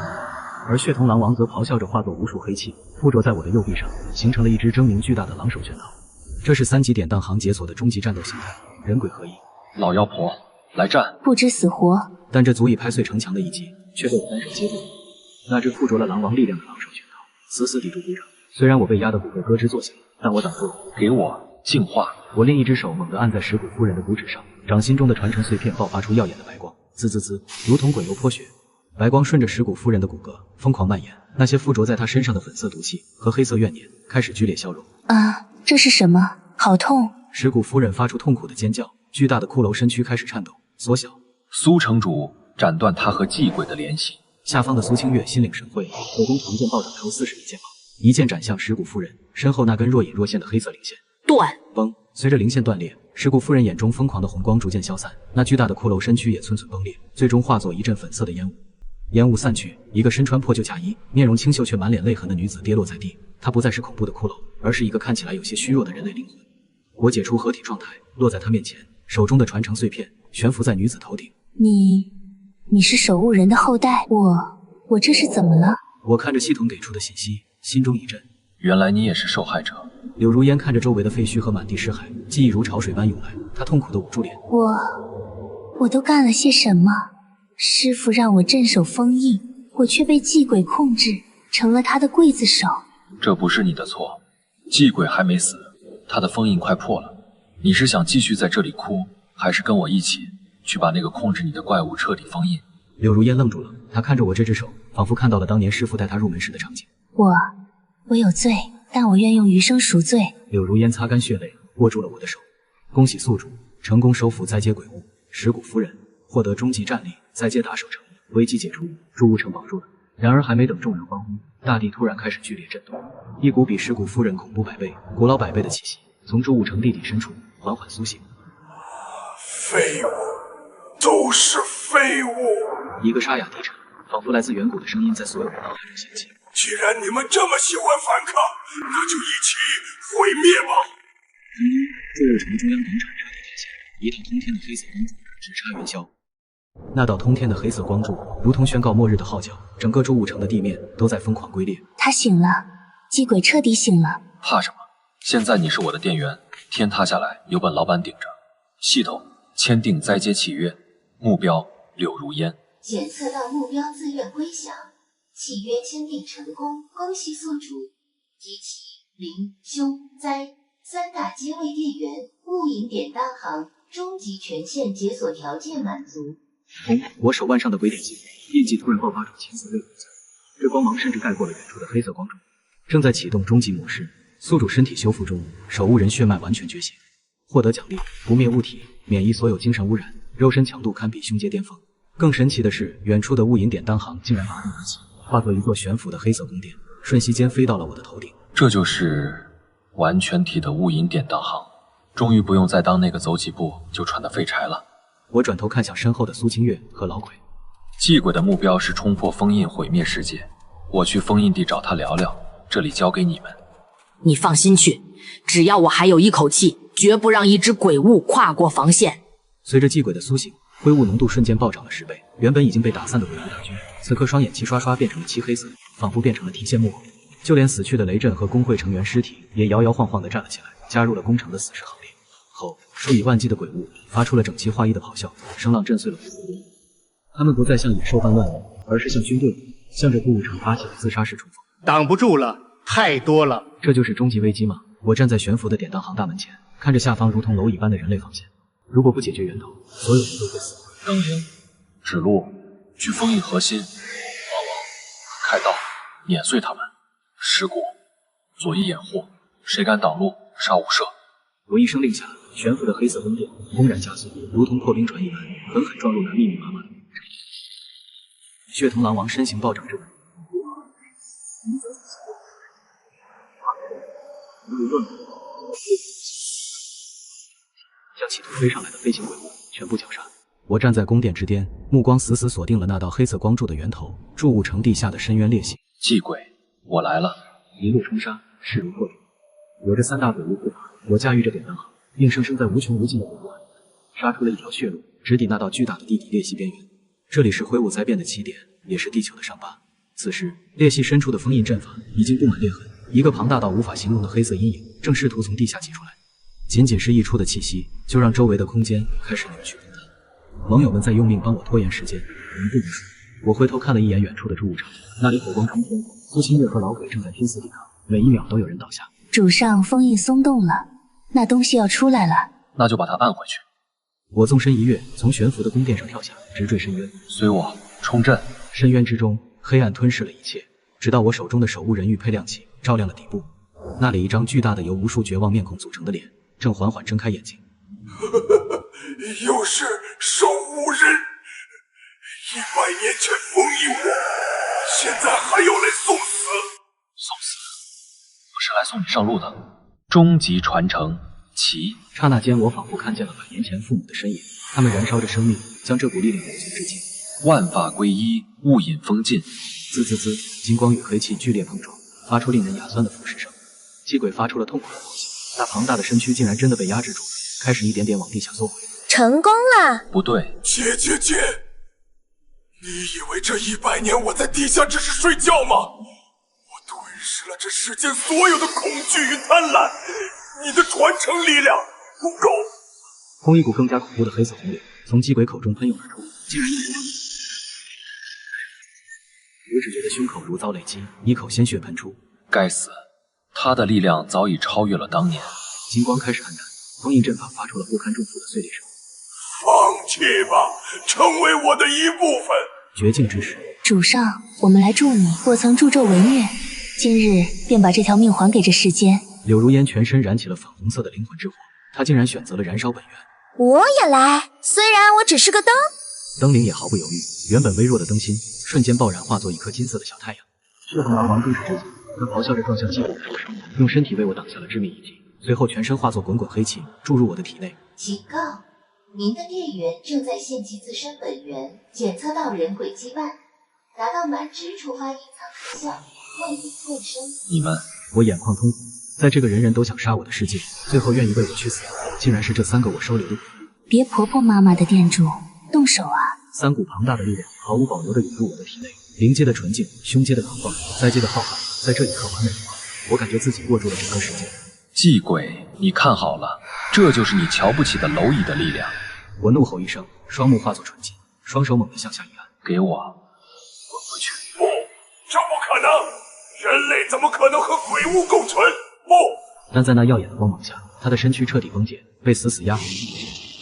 而血瞳狼王则咆哮着化作无数黑气，附着在我的右臂上，形成了一只狰狞巨大的狼首拳头。这是3级典当行解锁的终极战斗形态，人鬼合一。老妖婆，来战！不知死活。但这足以拍碎城墙的一击，却被我单手接住。那只附着了狼王力量的狼首拳头，死死抵住鼓掌。虽然我被压得骨骼咯吱作响，但我挡住了。给我净化！我另一只手猛地按在石骨夫人的骨指上，掌心中的传承碎片爆发出耀眼的白光，滋滋滋，如同滚油泼血。白光顺着石骨夫人的骨骼疯狂蔓延，那些附着在她身上的粉色毒气和黑色怨念开始剧烈消融。啊，这是什么？好痛！石骨夫人发出痛苦的尖叫，巨大的骷髅身躯开始颤抖缩小。苏城主，斩断他和祭鬼的联系。下方的苏清月心领神会，手中长剑暴涨出40米剑芒，一剑斩向石骨夫人身后那根若隐若现的黑色灵线。断！崩！随着灵线断裂，石骨夫人眼中疯狂的红光逐渐消散，那巨大的骷髅身躯也寸寸崩裂，最终化作一阵粉色的烟雾。烟雾散去，一个身穿破旧嫁衣、面容清秀却满脸泪痕的女子跌落在地。她不再是恐怖的骷髅，而是一个看起来有些虚弱的人类灵魂。我解除合体状态，落在她面前，手中的传承碎片悬浮在女子头顶。你是守护人的后代？我这是怎么了？我看着系统给出的信息，心中一震。原来你也是受害者。柳如烟看着周围的废墟和满地尸骸，记忆如潮水般涌来，她痛苦地捂住脸。我都干了些什么？师父让我镇守封印，我却被祭鬼控制，成了他的刽子手。这不是你的错，祭鬼还没死，他的封印快破了。你是想继续在这里哭，还是跟我一起去把那个控制你的怪物彻底封印？柳如烟愣住了，她看着我这只手，仿佛看到了当年师父带她入门时的场景。我有罪，但我愿用余生赎罪。柳如烟擦干血泪，握住了我的手。恭喜宿主成功收服灾阶鬼物石骨夫人，获得终极战力，灾阶打守城，危机解除，筑物城保住了。然而还没等众人欢呼，大地突然开始剧烈震动，一股比石骨夫人恐怖100倍、古老100倍的气息从筑物城地底深处缓缓苏醒。废物，都是废物。一个沙哑低沉，仿佛来自远古的声音在所有人脑海中响起。既然你们这么喜欢反抗，那就一起毁灭吧。中路城中央广场插地天线，一道通天的黑色光柱直插云霄。那道通天的黑色光柱如同宣告末日的号角，整个中武城的地面都在疯狂龟裂。他醒了，祭鬼彻底醒了。怕什么？现在你是我的店员，天塌下来有本老板顶着。系统签订灾接契约，目标柳如烟。检测到目标自愿归降，契约签订成功，恭喜宿主。集齐灵、凶、灾三大阶位店员，雾影典当行终极权限解锁条件满足。我手腕上的鬼点技印记突然爆发出青色热光彩，这光芒甚至盖过了远处的黑色光柱。正在启动终极模式，宿主身体修复中，守护人血脉完全觉醒，获得奖励：不灭物体，免疫所有精神污染，肉身强度堪比凶阶巅峰。更神奇的是，远处的雾影典当行竟然拔地而起，化作一座悬浮的黑色宫殿，瞬息间飞到了我的头顶。这就是完全体的雾影典当行，终于不用再当那个走几步就喘的废柴了。我转头看向身后的苏清月和老鬼。祭鬼的目标是冲破封印，毁灭世界。我去封印地找他聊聊，这里交给你们。你放心去，只要我还有一口气，绝不让一只鬼物跨过防线。随着祭鬼的苏醒，灰雾浓度瞬间暴涨了10倍，原本已经被打散的鬼物大军，此刻双眼齐刷刷变成了漆黑色，仿佛变成了提线木偶。就连死去的雷震和工会成员尸体也摇摇晃晃地站了起来，加入了攻城的死士行列。后，数以万计的鬼物发出了整齐划一的咆哮，声浪震碎了湖泊。他们不再像野兽般乱舞，而是像军队向着古武城发起了自杀式冲锋。挡不住了，太多了。这就是终极危机吗？我站在悬浮的典当行大门前，看着下方如同蝼蚁般的人类防线。如果不解决源头，所有人都会死。当兵，指路，去封印核心，华王，开道，碾碎他们。尸骨，左翼掩护，谁敢挡路，杀无赦。我一声令下，悬浮的黑色宫殿轰然加速，如同破冰船一般，狠狠撞入那密密麻麻的古城。血藤狼王身形暴涨之晚，将企图飞上来的飞行鬼物全部绞杀。我站在宫殿之巅，目光死死锁定了那道黑色光柱的源头——筑武城地下的深渊裂隙。祭鬼，我来了！一路冲杀，势如破竹。有着3大鬼物护法，我驾驭着典当行，硬生生在无穷无尽的鬼物海杀出了一条血路，直抵那道巨大的地底裂隙边缘。这里是灰雾灾变的起点，也是地球的伤疤。此时，裂隙深处的封印阵法已经布满裂痕，一个庞大到无法形容的黑色阴影正试图从地下挤出来。仅仅是溢出的气息，就让周围的空间开始扭曲崩塌。盟友们在用命帮我拖延时间，人不无数。我回头看了一眼远处的筑武城，那里火光冲天，苏清月和老鬼正在拼死抵抗，每一秒都有人倒下。主上封印松动了，那东西要出来了。那就把它按回去。我纵身一跃，从悬浮的宫殿上跳下，直坠深渊。随我冲阵！深渊之中，黑暗吞噬了一切，直到我手中的守护人玉佩亮起，照亮了底部。那里一张巨大的由无数绝望面孔组成的脸，正缓缓睁开眼睛。又是守护人，100年前封印我，现在还要来送死？送死？我是来送你上路的。终极传承，齐！刹那间，我仿佛看见了100年前父母的身影，他们燃烧着生命，将这股力量永存至今。万法归一，物引风尽。滋滋滋，金光与黑气剧烈碰撞，发出令人牙酸的腐蚀声。祭鬼发出了痛苦的咆哮，那庞大的身躯竟然真的被压制住了，开始一点点往地下缩回。成功了！不对，姐，你以为这100年我在地下只是睡觉吗？我吞噬了这世间所有的恐惧与贪婪，你的传承力量不够。一股更加恐怖的黑色洪流从祭鬼口中喷涌而出，竟然我只觉得胸口如遭雷击，一口鲜血喷出。该死，他的力量早已超越了当年。金光开始暗淡，封印阵法发出了不堪重负的碎裂声。放弃吧，成为我的一部分。绝境之时，主上，我们来助你。我曾助纣为虐，今日便把这条命还给这世间。柳如烟全身燃起了粉红色的灵魂之火，她竟然选择了燃烧本源。我也来，虽然我只是个灯。灯灵也毫不犹豫，原本微弱的灯芯瞬间爆燃，化作一颗金色的小太阳。血红狼王更是直接，他咆哮着撞向祭鬼的手上，用身体为我挡下了致命一击，随后全身化作滚滚黑气注入我的体内。警告！您的电源正在献祭自身本源，检测到人轨羁绊，达到满值触发隐藏特效，为你退生。你们，我眼眶通红，在这个人人都想杀我的世界，最后愿意为我去死的，竟然是这3个我收留的。别婆婆妈妈的店主，动手啊！3股庞大的力量毫无保留地涌入我的体内，灵阶的纯净，凶阶的狂放，灾阶的浩瀚，在这一刻完美融合，我感觉自己握住了整个世界。祭鬼，你看好了，这就是你瞧不起的蝼蚁的力量！我怒吼一声，双目化作纯金，双手猛地向下一按，给我滚回去！不，这不可能！人类怎么可能和鬼物共存？不！但在那耀眼的光芒下，他的身躯彻底崩解，被死死压回。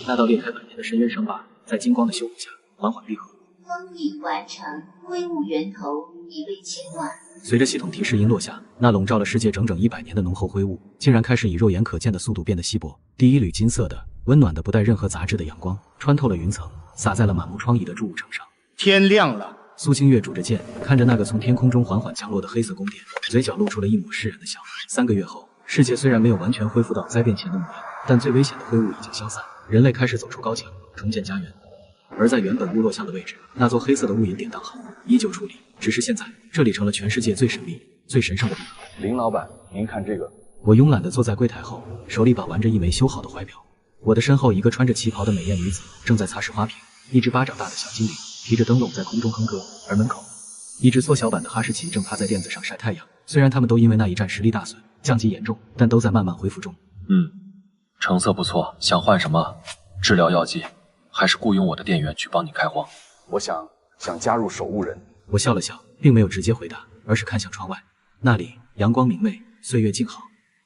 那道裂开百年的深渊伤疤，在金光的修补下缓缓闭合。封印完成，灰雾源头已被切断。随着系统提示音落下，那笼罩了世界整整100年的浓厚灰雾，竟然开始以肉眼可见的速度变得稀薄。第一缕金色的、温暖的、不带任何杂质的阳光，穿透了云层，洒在了满目疮痍的筑物城上。天亮了。苏清月拄着剑，看着那个从天空中缓缓降落的黑色宫殿，嘴角露出了一抹释然的笑。3个月后，世界虽然没有完全恢复到灾变前的模样，但最危险的灰雾已经消散，人类开始走出高墙，重建家园。而在原本雾落巷的位置，那座黑色的雾隐典当行依旧矗立，只是现在这里成了全世界最神秘、最神圣的地方。林老板，您看这个。我慵懒地坐在柜台后，手里把玩着一枚修好的怀表。我的身后，一个穿着旗袍的美艳女子正在擦拭花瓶，一只巴掌大的小精灵提着灯笼在空中哼歌，而门口，一只缩小版的哈士奇正趴在垫子上晒太阳。虽然他们都因为那一战实力大损，降级严重，但都在慢慢恢复中。成色不错，想换什么？治疗药剂，还是雇佣我的店员去帮你开荒？我想加入守护人。我笑了笑，并没有直接回答，而是看向窗外，那里阳光明媚，岁月静好。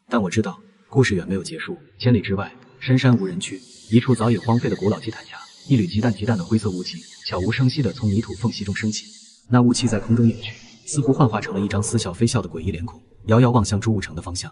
但我知道，故事远没有结束。千里之外，深山无人区，一处早已荒废的古老祭坛下，一缕极淡的灰色雾气，悄无声息地从泥土缝隙中升起。那雾气在空中隐去，似乎幻化成了一张似笑非笑的诡异脸孔，遥遥望向筑物城的方向。